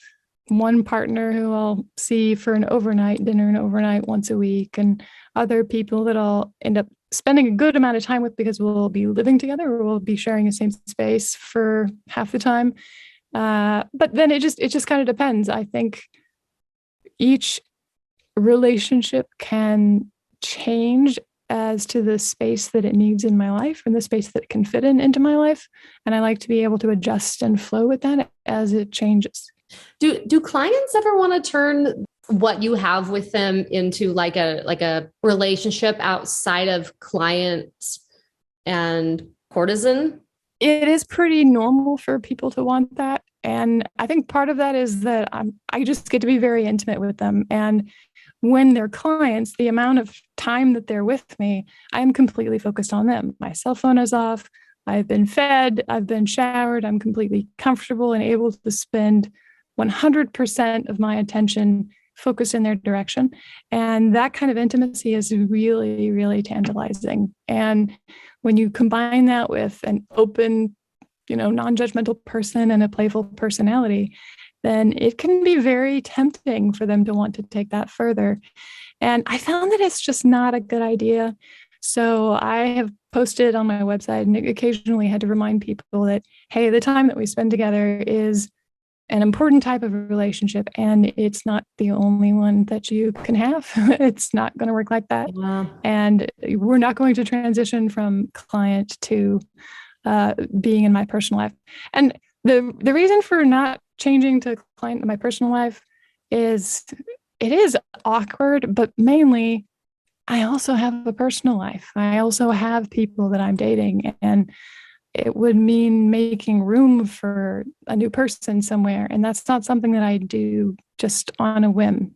S1: one partner who I'll see for an overnight dinner and overnight once a week, and other people that I'll end up spending a good amount of time with because we'll be living together or we'll be sharing the same space for half the time. But then it just kind of depends. I think each relationship can change as to the space that it needs in my life and the space that it can fit into my life. And I like to be able to adjust and flow with that as it changes.
S3: Do clients ever want to turn what you have with them into like a relationship outside of client and courtesan?
S1: It is pretty normal for people to want that. And I think part of that is that I just get to be very intimate with them. And when they're clients, the amount of time that they're with me, I'm completely focused on them. My cell phone is off. I've been fed. I've been showered. I'm completely comfortable and able to spend 100% of my attention focused in their direction. And that kind of intimacy is really, really tantalizing. And when you combine that with an open, non-judgmental person and a playful personality, then it can be very tempting for them to want to take that further. And I found that it's just not a good idea. So I have posted on my website and occasionally had to remind people that, hey, the time that we spend together is an important type of relationship, and it's not the only one that you can have. It's not going to work like that.
S3: Yeah.
S1: And we're not going to transition from client to being in my personal life. And the reason for not changing to client in my personal life is it is awkward, but mainly I also have a personal life. I also have people that I'm dating, and it would mean making room for a new person somewhere. And that's not something that I do just on a whim,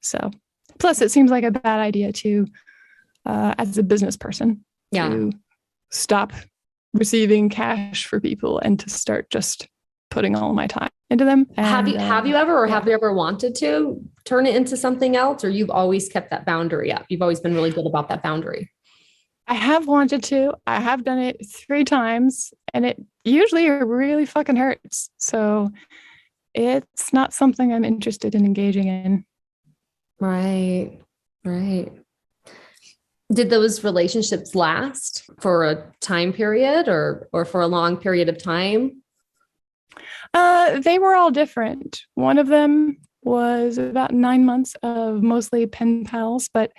S1: So plus it seems like a bad idea to, as a business person, to stop receiving cash for people and to start just putting all my time into them. And,
S3: have you ever wanted to turn it into something else, or you've always kept that boundary up? You've always been really good about that boundary.
S1: I have wanted to. I have done it 3 times, and it usually really fucking hurts. So it's not something I'm interested in engaging in.
S3: Right. Did those relationships last for a time period or for a long period of time?
S1: They were all different. One of them was about 9 months of mostly pen pals, but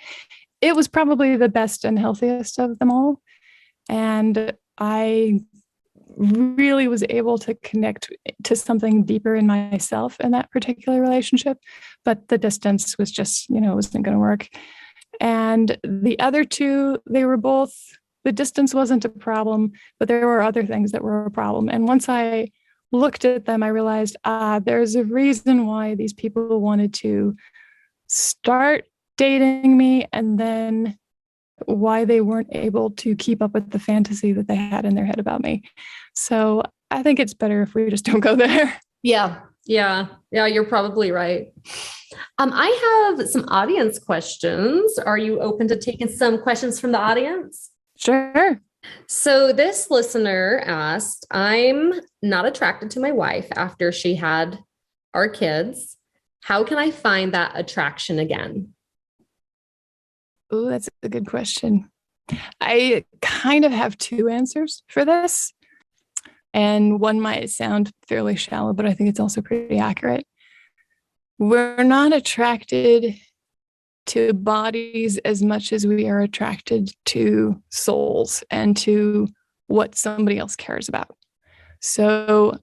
S1: it was probably the best and healthiest of them all. And I really was able to connect to something deeper in myself in that particular relationship. But the distance was just, it wasn't going to work. And the other 2, they were both, the distance wasn't a problem, but there were other things that were a problem. And once I looked at them, I realized there's a reason why these people wanted to start dating me, and then why they weren't able to keep up with the fantasy that they had in their head about me. So I think it's better if we just don't go there.
S3: Yeah, you're probably right. I have some audience questions. Are you open to taking some questions from the audience?
S1: Sure.
S3: So this listener asked, I'm not attracted to my wife after she had our kids. How can I find that attraction again?
S1: Oh, that's a good question. I kind of have 2 answers for this. And one might sound fairly shallow, but I think it's also pretty accurate. We're not attracted to bodies as much as we are attracted to souls and to what somebody else cares about. So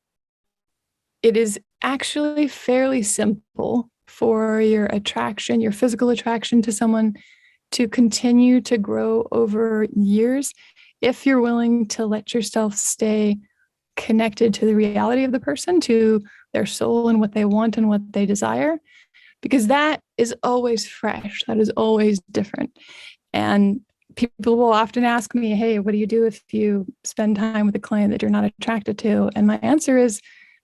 S1: it is actually fairly simple for your attraction, your physical attraction to someone, to continue to grow over years if you're willing to let yourself stay connected to the reality of the person, to their soul and what they want and what they desire, because that is always fresh. That is always different. And people will often ask me, hey, what do you do if you spend time with a client that you're not attracted to? And my answer is,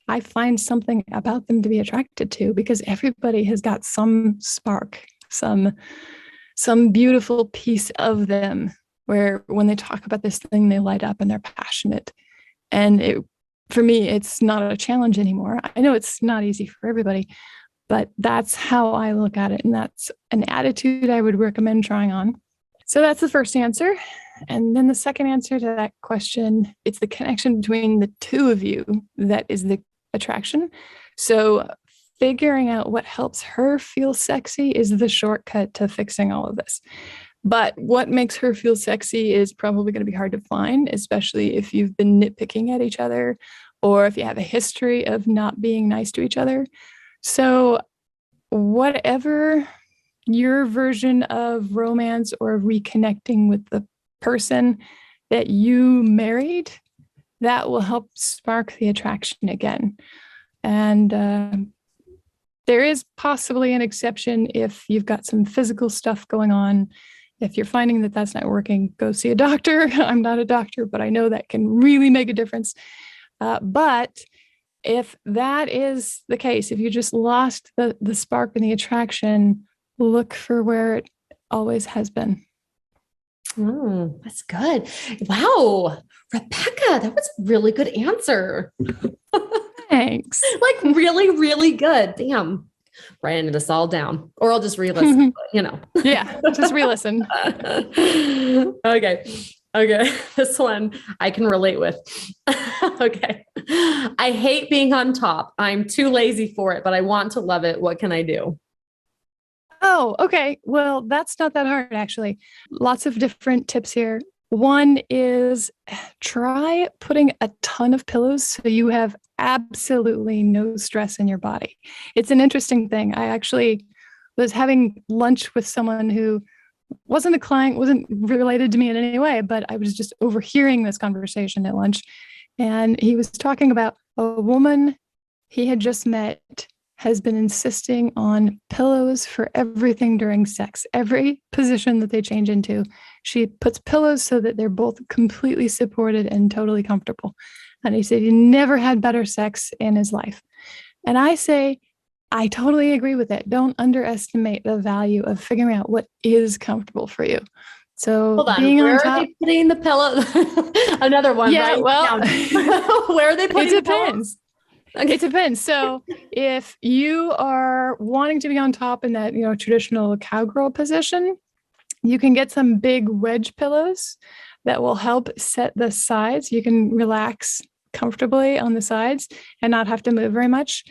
S1: I find something about them to be attracted to, because everybody has got some spark, some beautiful piece of them where when they talk about this thing, they light up and they're passionate. And for me, it's not a challenge anymore. I know it's not easy for everybody, but that's how I look at it. And that's an attitude I would recommend trying on. So that's the first answer. And then the second answer to that question, it's the connection between the 2 of you that is the attraction. So figuring out what helps her feel sexy is the shortcut to fixing all of this. But what makes her feel sexy is probably going to be hard to find, especially if you've been nitpicking at each other or if you have a history of not being nice to each other. So whatever your version of romance or reconnecting with the person that you married, that will help spark the attraction again. And there is possibly an exception if you've got some physical stuff going on. If you're finding that that's not working, go see a doctor. I'm not a doctor, but I know that can really make a difference. But if that is the case, if you just lost the spark and the attraction, look for where it always has been.
S3: That's good. Wow. Rebecca, that was a really good answer.
S1: Thanks.
S3: Like really, really good. Damn. Writing this all down, or I'll just re-listen,
S1: Yeah, just re-listen.
S3: Okay. This one I can relate with. Okay. I hate being on top. I'm too lazy for it, but I want to love it. What can I do?
S1: Oh, okay. Well, that's not that hard, actually. Lots of different tips here. One is try putting a ton of pillows so you have absolutely no stress in your body. It's an interesting thing. I actually was having lunch with someone who wasn't a client, wasn't related to me in any way, but I was just overhearing this conversation at lunch. And he was talking about a woman he had just met has been insisting on pillows for everything during sex. Every position that they change into, she puts pillows so that they're both completely supported and totally comfortable. And he said he never had better sex in his life. And I say, I totally agree with it. Don't underestimate the value of figuring out what is comfortable for you. So
S3: hold on,
S1: being
S3: where
S1: on top,
S3: are they putting the pillow? Another one.
S1: Yeah,
S3: right?
S1: well,
S3: Where are they putting
S1: it
S3: the pillows?
S1: depends. It depends. So if you are wanting to be on top in that, traditional cowgirl position, you can get some big wedge pillows that will help set the sides. You can relax comfortably on the sides and not have to move very much.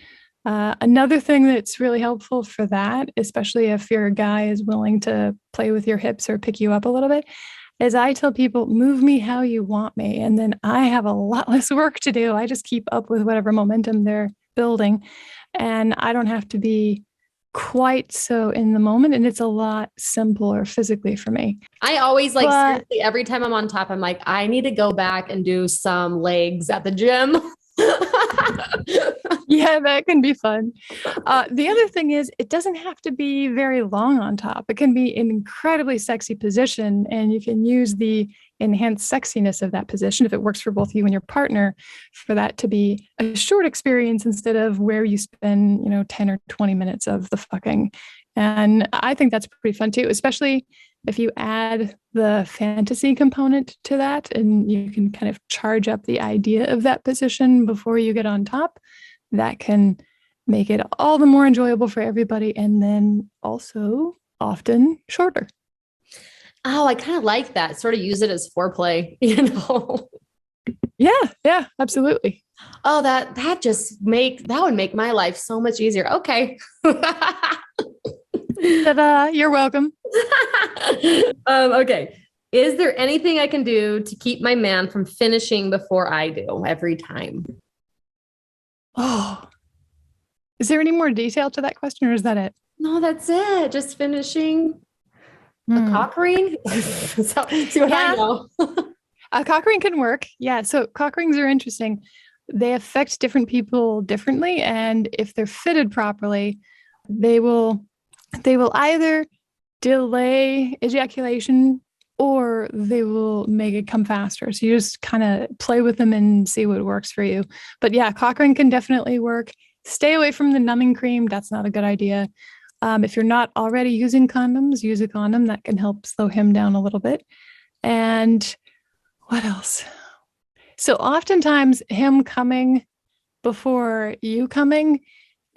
S1: Another thing that's really helpful for that, especially if your guy is willing to play with your hips or pick you up a little bit, is I tell people, move me how you want me. And then I have a lot less work to do. I just keep up with whatever momentum they're building. And I don't have to be quite so in the moment. And it's a lot simpler physically for me.
S3: I always seriously, every time I'm on top, I'm like, I need to go back and do some legs at the gym.
S1: Yeah, that can be fun. The other thing is it doesn't have to be very long on top. It can be an incredibly sexy position, and you can use the enhanced sexiness of that position if it works for both you and your partner for that to be a short experience instead of where you spend, 10 or 20 minutes of the fucking. And I think that's pretty fun too, especially if you add the fantasy component to that and you can kind of charge up the idea of that position before you get on top. That can make it all the more enjoyable for everybody and then also often shorter.
S3: Oh, I kind of like that. Sort of use it as foreplay,
S1: Yeah, absolutely.
S3: Oh, that would make my life so much easier. Okay.
S1: Ta-da, you're welcome.
S3: Okay. Is there anything I can do to keep my man from finishing before I do every time?
S1: Oh, is there any more detail to that question or is that it?
S3: No, that's it. Just finishing a cock ring. So, see what I know.
S1: A cock ring can work. Yeah. So cock rings are interesting. They affect different people differently. And if they're fitted properly, they will either delay ejaculation or they will make it come faster. So you just kind of play with them and see what works for you. But yeah, cock ring can definitely work. Stay away from the numbing cream. That's not a good idea. If you're not already using condoms, use a condom. That can help slow him down a little bit. And what else? So oftentimes him coming before you coming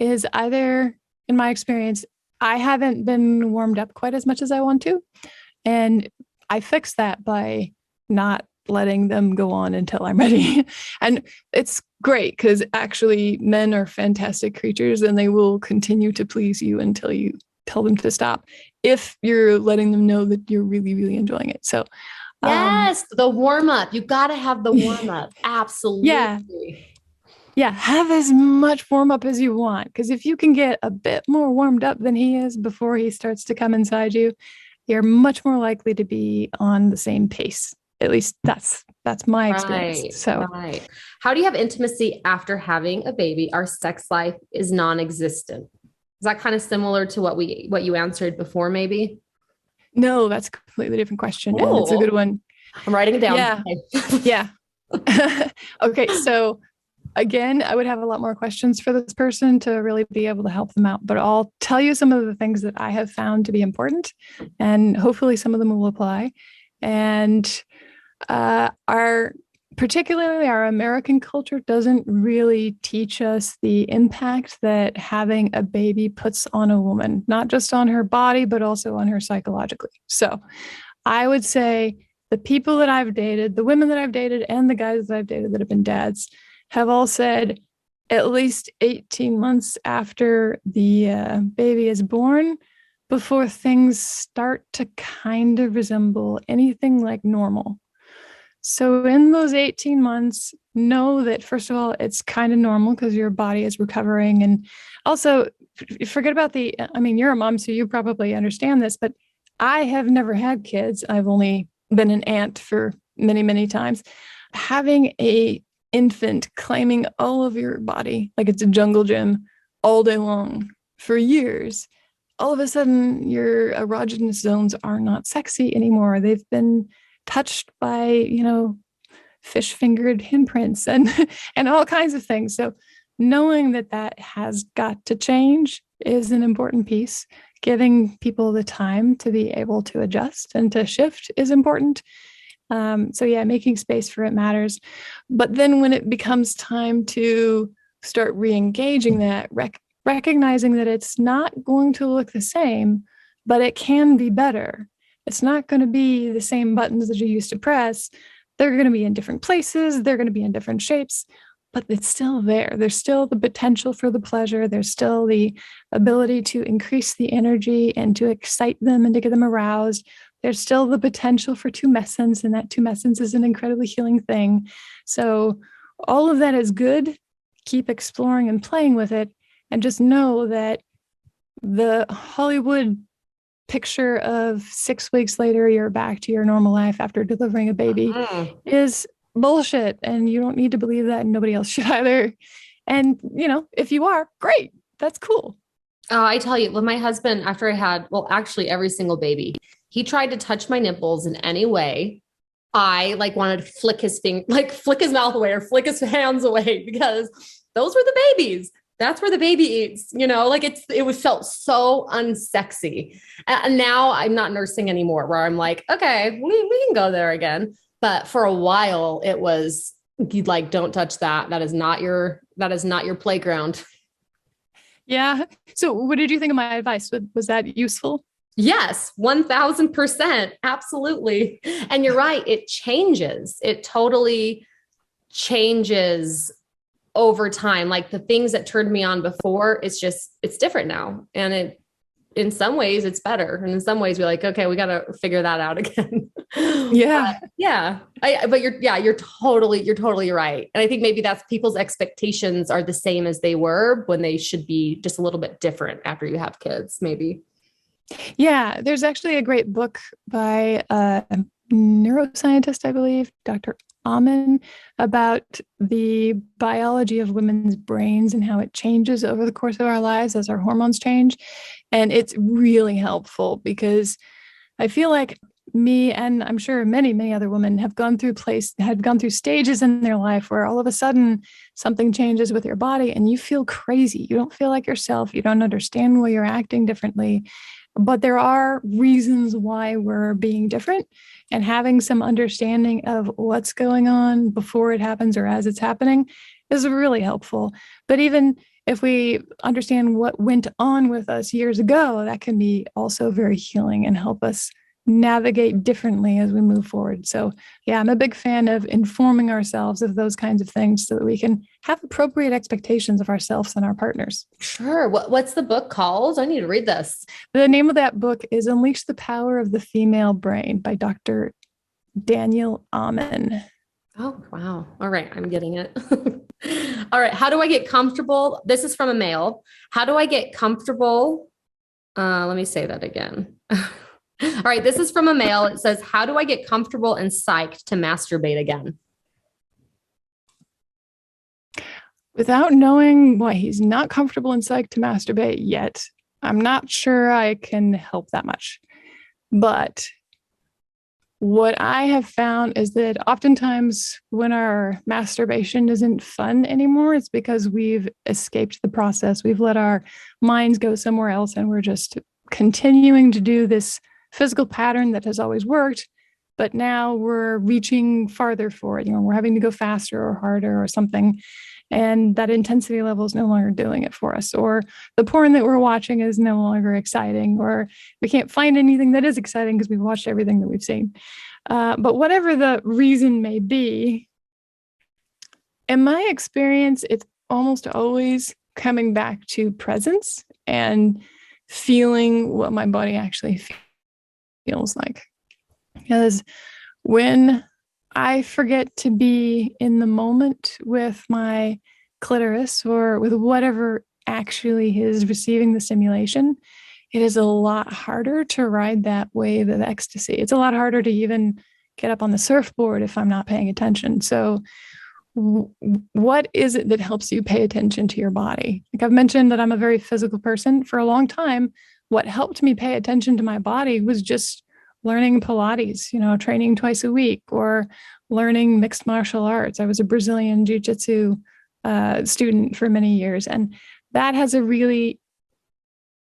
S1: is either, in my experience, I haven't been warmed up quite as much as I want to. And I fix that by not letting them go on until I'm ready. And it's great, because actually men are fantastic creatures and they will continue to please you until you tell them to stop, if you're letting them know that you're really, really enjoying it. So
S3: yes, the warm up. You got to have the warm up. Absolutely.
S1: Yeah. Yeah. Have as much warm up as you want. Because if you can get a bit more warmed up than he is before he starts to come inside you, you're much more likely to be on the same pace. At least that's my experience.
S3: Right,
S1: So,
S3: right. How do you have intimacy after having a baby? Our sex life is non-existent. Is that kind of similar to what you answered before, maybe?
S1: no, that's a completely different question. And it's a good one.
S3: I'm writing it down.
S1: Yeah. Yeah. Okay. So again, I would have a lot more questions for this person to really be able to help them out, but I'll tell you some of the things that I have found to be important, and hopefully some of them will apply. And particularly our American culture doesn't really teach us the impact that having a baby puts on a woman, not just on her body, but also on her psychologically. So I would say the people that I've dated, the women that I've dated, and the guys that I've dated that have been dads have all said at least 18 months after the baby is born, before things start to kind of resemble anything like normal. So in those 18 months, know that, first of all, it's kind of normal because your body is recovering. And also forget about you're a mom, so you probably understand this, but I have never had kids. I've only been an aunt for many, many times. Having a infant claiming all of your body like it's a jungle gym all day long for years, all of a sudden your erogenous zones are not sexy anymore. They've been touched by, fish fingered imprints and all kinds of things. So knowing that has got to change is an important piece. Giving people the time to be able to adjust and to shift is important. So yeah, making space for it matters. But then when it becomes time to start re-engaging that, recognizing that it's not going to look the same, but it can be better. It's not going to be the same buttons that you used to press. They're going to be in different places. They're going to be in different shapes, but it's still there. There's still the potential for the pleasure. There's still the ability to increase the energy and to excite them and to get them aroused. There's still the potential for tumescence, and that tumescence is an incredibly healing thing. So all of that is good. Keep exploring and playing with it, and just know that the Hollywood picture of 6 weeks later, you're back to your normal life after delivering a baby is bullshit. And you don't need to believe that, and nobody else should either. And, if you are, great. That's cool.
S3: Oh, I tell you, when my husband, after I had, actually every single baby, he tried to touch my nipples in any way. I wanted to flick his mouth away or flick his hands away, because those were the babies. That's where the baby eats, it felt so unsexy. And now I'm not nursing anymore, where I'm like, okay, we can go there again. But for a while it was don't touch that. That is not your playground.
S1: Yeah. So what did you think of my advice? Was that useful?
S3: Yes, 1000%. Absolutely. And you're right. It changes. It totally changes over time. Like the things that turned me on before, it's different now. And in some ways it's better. And in some ways we're like, okay, we got to figure that out again.
S1: Yeah.
S3: But you're totally right. And I think maybe that's people's expectations are the same as they were, when they should be just a little bit different after you have kids, maybe.
S1: Yeah. There's actually a great book by a neuroscientist, I believe, Dr. Amen, about the biology of women's brains and how it changes over the course of our lives as our hormones change. And it's really helpful, because I feel like me, and I'm sure many, many other women, had gone through stages in their life where all of a sudden something changes with your body and you feel crazy. You don't feel like yourself. You don't understand why you're acting differently. But there are reasons why we're being different, and having some understanding of what's going on before it happens or as it's happening is really helpful. But even if we understand what went on with us years ago, that can be also very healing and help us navigate differently as we move forward. So yeah, I'm a big fan of informing ourselves of those kinds of things so that we can have appropriate expectations of ourselves and our partners.
S3: Sure. What's the book called? I need to read this.
S1: The name of that book is Unleash the Power of the Female Brain by Dr. Daniel Amen.
S3: Oh, wow. All right. I'm getting it. All right. How do I get comfortable? This is from a male. How do I get comfortable? Let me say that again. All right. This is from a male. It says, how do I get comfortable and psyched to masturbate again?
S1: Without knowing why he's not comfortable and psyched to masturbate yet, I'm not sure I can help that much. But what I have found is that oftentimes when our masturbation isn't fun anymore, it's because we've escaped the process. We've let our minds go somewhere else, and we're just continuing to do this physical pattern that has always worked, but now we're reaching farther for it. We're having to go faster or harder or something. And that intensity level is no longer doing it for us. Or the porn that we're watching is no longer exciting, or we can't find anything that is exciting because we've watched everything that we've seen. But whatever the reason may be, in my experience, it's almost always coming back to presence and feeling what my body actually feels like. Because when I forget to be in the moment with my clitoris or with whatever actually is receiving the stimulation, it is a lot harder to ride that wave of ecstasy. It's a lot harder to even get up on the surfboard if I'm not paying attention. So what is it that helps you pay attention to your body? Like I've mentioned that I'm a very physical person. For a long time, what helped me pay attention to my body was just learning Pilates, training twice a week, or learning mixed martial arts. I was a Brazilian jiu-jitsu student for many years. And that has a really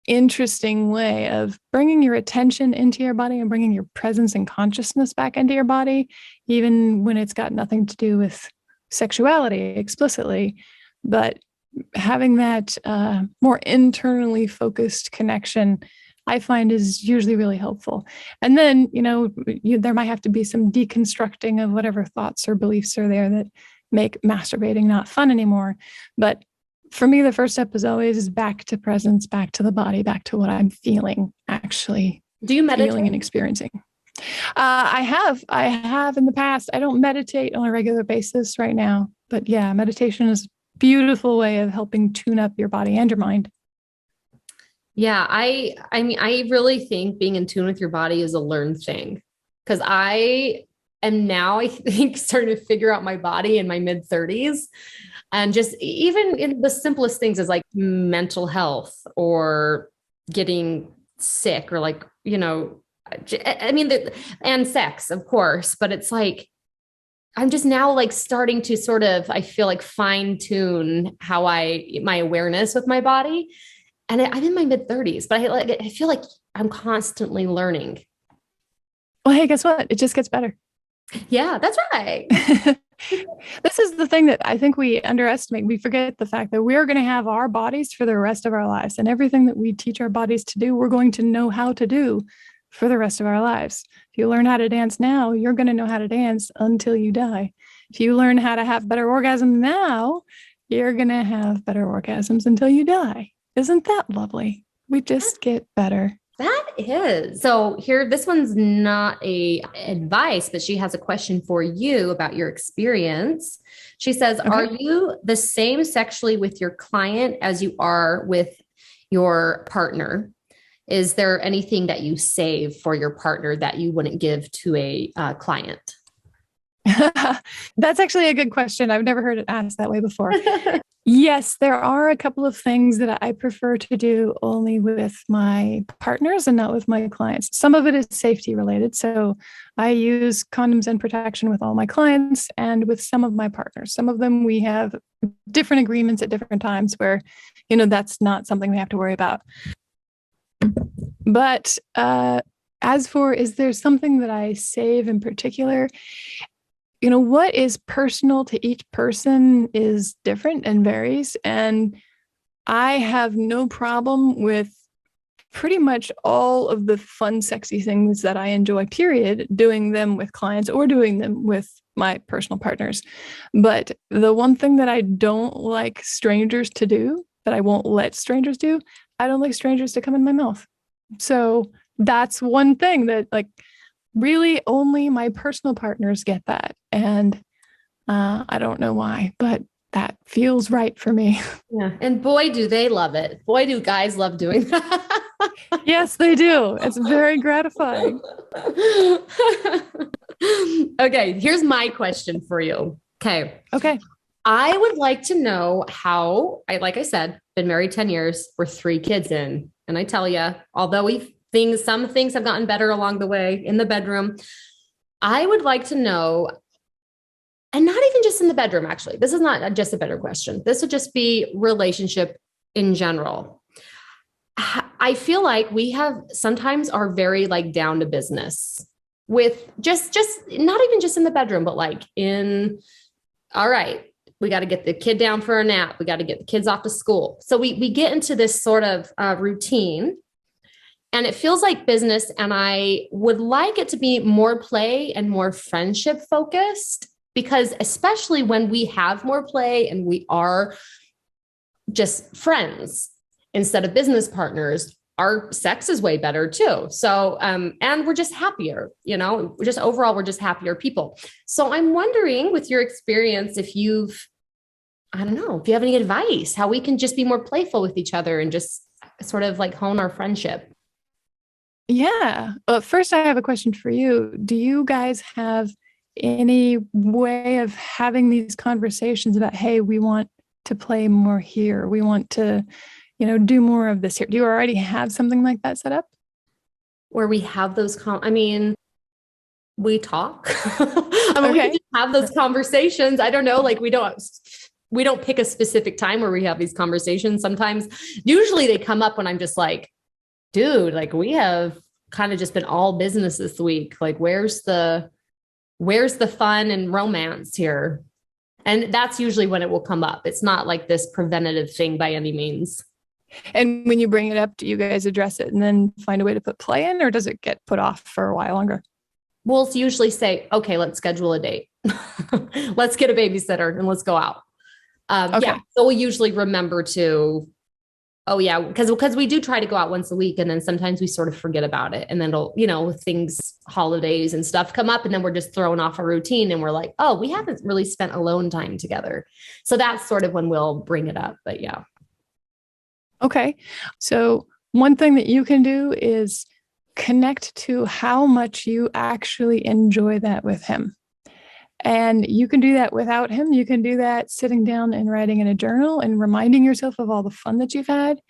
S1: interesting way of bringing your attention into your body and bringing your presence and consciousness back into your body, even when it's got nothing to do with sexuality explicitly. But having that more internally focused connection, I find, is usually really helpful. And then, there might have to be some deconstructing of whatever thoughts or beliefs are there that make masturbating not fun anymore. But for me, the first step is always back to presence, back to the body, back to what I'm feeling, actually.
S3: Do you meditate?
S1: Feeling and experiencing. I have in the past. I don't meditate on a regular basis right now, but yeah, meditation is a beautiful way of helping tune up your body and your mind.
S3: Yeah, I mean, I really think being in tune with your body is a learned thing, because I am now, I think, starting to figure out my body in my mid-30s, and just even in the simplest things as like mental health or getting sick or and sex, of course, but it's like, I'm just now like starting to sort of, I feel like, fine tune my awareness with my body. And I'm in my mid-30s, but I feel like I'm constantly learning.
S1: Well, hey, guess what? It just gets better.
S3: Yeah, that's right.
S1: This is the thing that I think we underestimate. We forget the fact that we're going to have our bodies for the rest of our lives. And everything that we teach our bodies to do, we're going to know how to do for the rest of our lives. If you learn how to dance now, you're going to know how to dance until you die. If you learn how to have better orgasms now, you're going to have better orgasms until you die. Isn't that lovely? We just get better.
S3: That is. So here, this one's not a advice, but she has a question for you about your experience. She says, okay, are you the same sexually with your client as you are with your partner? Is there anything that you save for your partner that you wouldn't give to a client?
S1: That's actually a good question. I've never heard it asked that way before. Yes, there are a couple of things that I prefer to do only with my partners and not with my clients. Some of it is safety related. So I use condoms and protection with all my clients and with some of my partners. Some of them we have different agreements at different times where, that's not something we have to worry about. But as for, is there something that I save in particular? What is personal to each person is different and varies. And I have no problem with pretty much all of the fun, sexy things that I enjoy, period, doing them with clients or doing them with my personal partners. But the one thing that I don't like strangers to do, that I won't let strangers do, I don't like strangers to come in my mouth. So that's one thing that like really only my personal partners get that. And I don't know why, but that feels right for me.
S3: Yeah. And boy, do they love it. Boy, do guys love doing that.
S1: Yes, they do. It's very gratifying.
S3: Okay. Here's my question for you. Okay. I would like to know how, like I said, been married 10 years, we're 3 kids in. And I tell you, although some things have gotten better along the way in the bedroom, I would like to know, and not even just in the bedroom, actually, this is not just a better question. This would just be relationship in general. I feel like we have sometimes are very like down to business with just not even just in the bedroom, but like all right, we got to get the kid down for a nap. We got to get the kids off to school. So we get into this sort of routine, and it feels like business. And I would like it to be more play and more friendship focused, because especially when we have more play and we are just friends instead of business partners, our sex is way better too. So, and we're just happier, overall, we're just happier people. So I'm wondering, with your experience, if you have any advice, how we can just be more playful with each other and just sort of like hone our friendship.
S1: Yeah. Well, first I have a question for you. Do you guys have any way of having these conversations about, hey, we want to play more here. We want to, do more of this here. Do you already have something like that set up? Where we have those,
S3: we talk. We can just have those conversations. I don't know, like we don't pick a specific time where we have these conversations. Sometimes, usually they come up when I'm just like, dude, like we have kind of just been all business this week. Like, where's the fun and romance here? And that's usually when it will come up. It's not like this preventative thing by any means.
S1: And when you bring it up, do you guys address it and then find a way to put play in, or does it get put off for a while longer?
S3: We'll usually say, okay, let's schedule a date. Let's get a babysitter and let's go out. Yeah. So we usually remember to, because we do try to go out once a week, and then sometimes we sort of forget about it. And then holidays and stuff come up, and then we're just thrown off a routine, and we're like, oh, we haven't really spent alone time together. So that's sort of when we'll bring it up. But yeah.
S1: Okay. So one thing that you can do is connect to how much you actually enjoy that with him. And you can do that without him. You can do that sitting down and writing in a journal and reminding yourself of all the fun that you've had.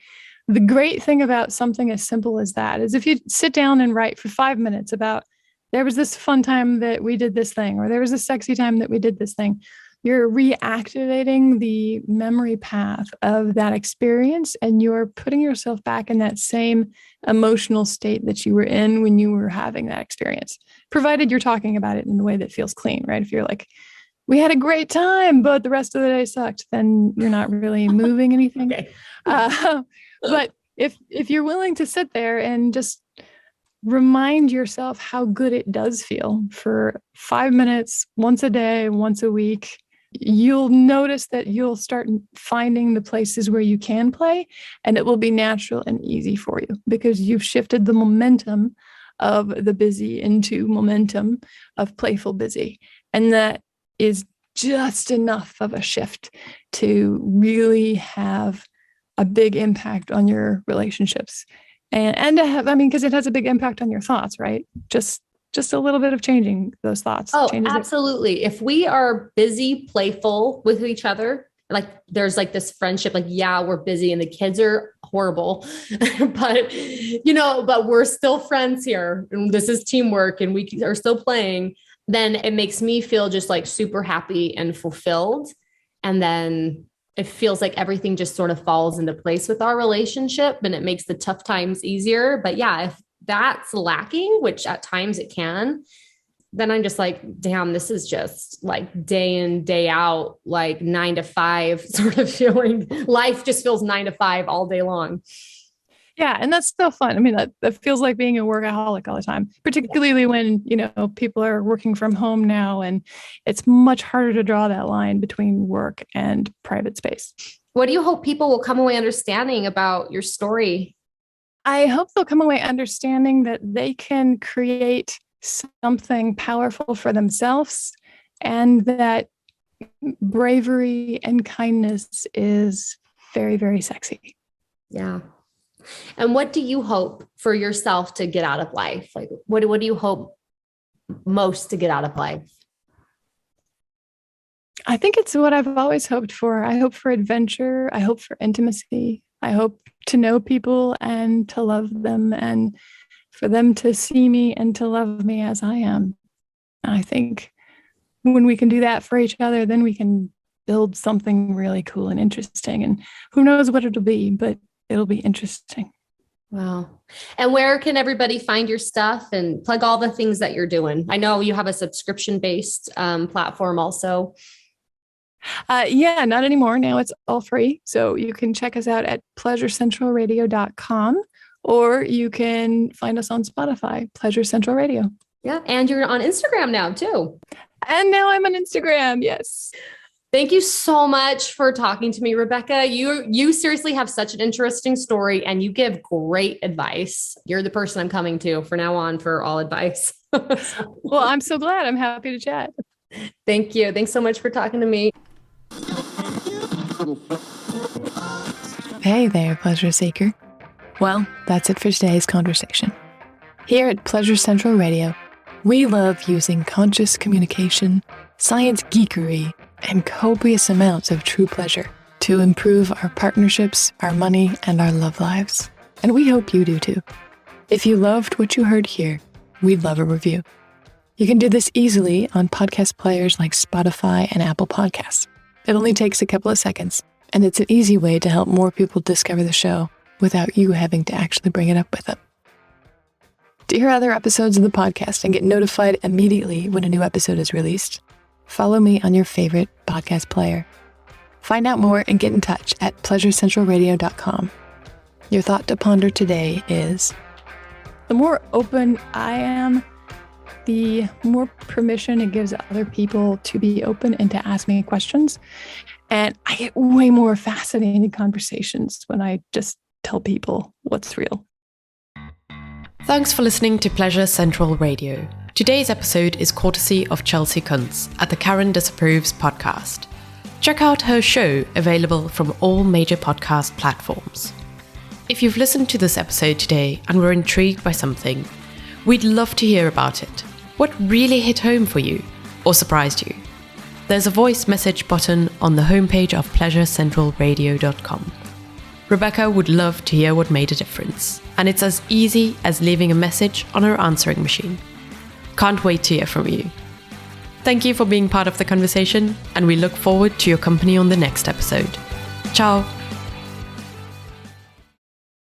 S1: The great thing about something as simple as that is if you sit down and write for 5 minutes about, there was this fun time that we did this thing, or there was a sexy time that we did this thing, you're reactivating the memory path of that experience, and you're putting yourself back in that same emotional state that you were in when you were having that experience, provided you're talking about it in a way that feels clean, right? If you're like, we had a great time, but the rest of the day sucked, then you're not really moving anything. Okay. But if you're willing to sit there and just remind yourself how good it does feel for 5 minutes, once a day, once a week, you'll notice that you'll start finding the places where you can play, and it will be natural and easy for you because you've shifted the momentum of the busy into momentum of playful busy. And that is just enough of a shift to really have a big impact on your relationships. And to have, because it has a big impact on your thoughts, right? Just a little bit of changing those thoughts.
S3: Oh, absolutely. If we are busy, playful with each other, like there's like this friendship, like, yeah, we're busy and the kids are horrible, but we're still friends here. And this is teamwork and we are still playing. Then it makes me feel just like super happy and fulfilled. And then it feels like everything just sort of falls into place with our relationship, and it makes the tough times easier. But yeah, if that's lacking, which at times it can, then I'm just like, damn, this is just like day in, day out, like 9 to 5 sort of feeling. Life just feels 9 to 5 all day long.
S1: Yeah. And that's still fun. I mean, that feels like being a workaholic all the time, particularly when, people are working from home now, and it's much harder to draw that line between work and private space.
S3: What do you hope people will come away understanding about your story?
S1: I hope they'll come away understanding that they can create something powerful for themselves, and that bravery and kindness is very, very sexy.
S3: Yeah. And what do you hope for yourself to get out of life? Like, what do you hope most to get out of life?
S1: I think it's what I've always hoped for. I hope for adventure. I hope for intimacy. I hope to know people and to love them, and for them to see me and to love me as I am. I think when we can do that for each other, then we can build something really cool and interesting. And who knows what it'll be, but it'll be interesting.
S3: Wow. And where can everybody find your stuff and plug all the things that you're doing? I know you have a subscription-based platform also.
S1: Yeah, not anymore. Now it's all free. So you can check us out at pleasurecentralradio.com, or you can find us on Spotify, Pleasure Central Radio.
S3: Yeah. And you're on Instagram now too.
S1: And now I'm on Instagram. Yes.
S3: Thank you so much for talking to me, Rebecca. You seriously have such an interesting story, and you give great advice. You're the person I'm coming to from now on for all advice.
S1: Well, I'm so glad. I'm happy to chat.
S3: Thank you. Thanks so much for talking to me.
S2: Hey there, pleasure seeker. Well, that's it for today's conversation. Here at Pleasure Central Radio, we love using conscious communication, science geekery, and copious amounts of true pleasure to improve our partnerships, our money, and our love lives. And we hope you do too. If you loved what you heard here, we'd love a review. You can do this easily on podcast players like Spotify and Apple Podcasts. It only takes a couple of seconds, and it's an easy way to help more people discover the show without you having to actually bring it up with them. To hear other episodes of the podcast and get notified immediately when a new episode is released, follow me on your favorite podcast player. Find out more and get in touch at pleasurecentralradio.com. Your thought to ponder today is:
S1: the more open I am, the more permission it gives other people to be open and to ask me questions. And I get way more fascinating conversations when I just tell people what's real.
S4: Thanks for listening to Pleasure Central Radio. Today's episode is courtesy of Chelsea Kunz at the Karen Disapproves Podcast. Check out her show, available from all major podcast platforms. If you've listened to this episode today and were intrigued by something, we'd love to hear about it. What really hit home for you or surprised you? There's a voice message button on the homepage of pleasurecentralradio.com. Rebecca would love to hear what made a difference, and it's as easy as leaving a message on her answering machine. Can't wait to hear from you. Thank you for being part of the conversation, and we look forward to your company on the next episode. Ciao!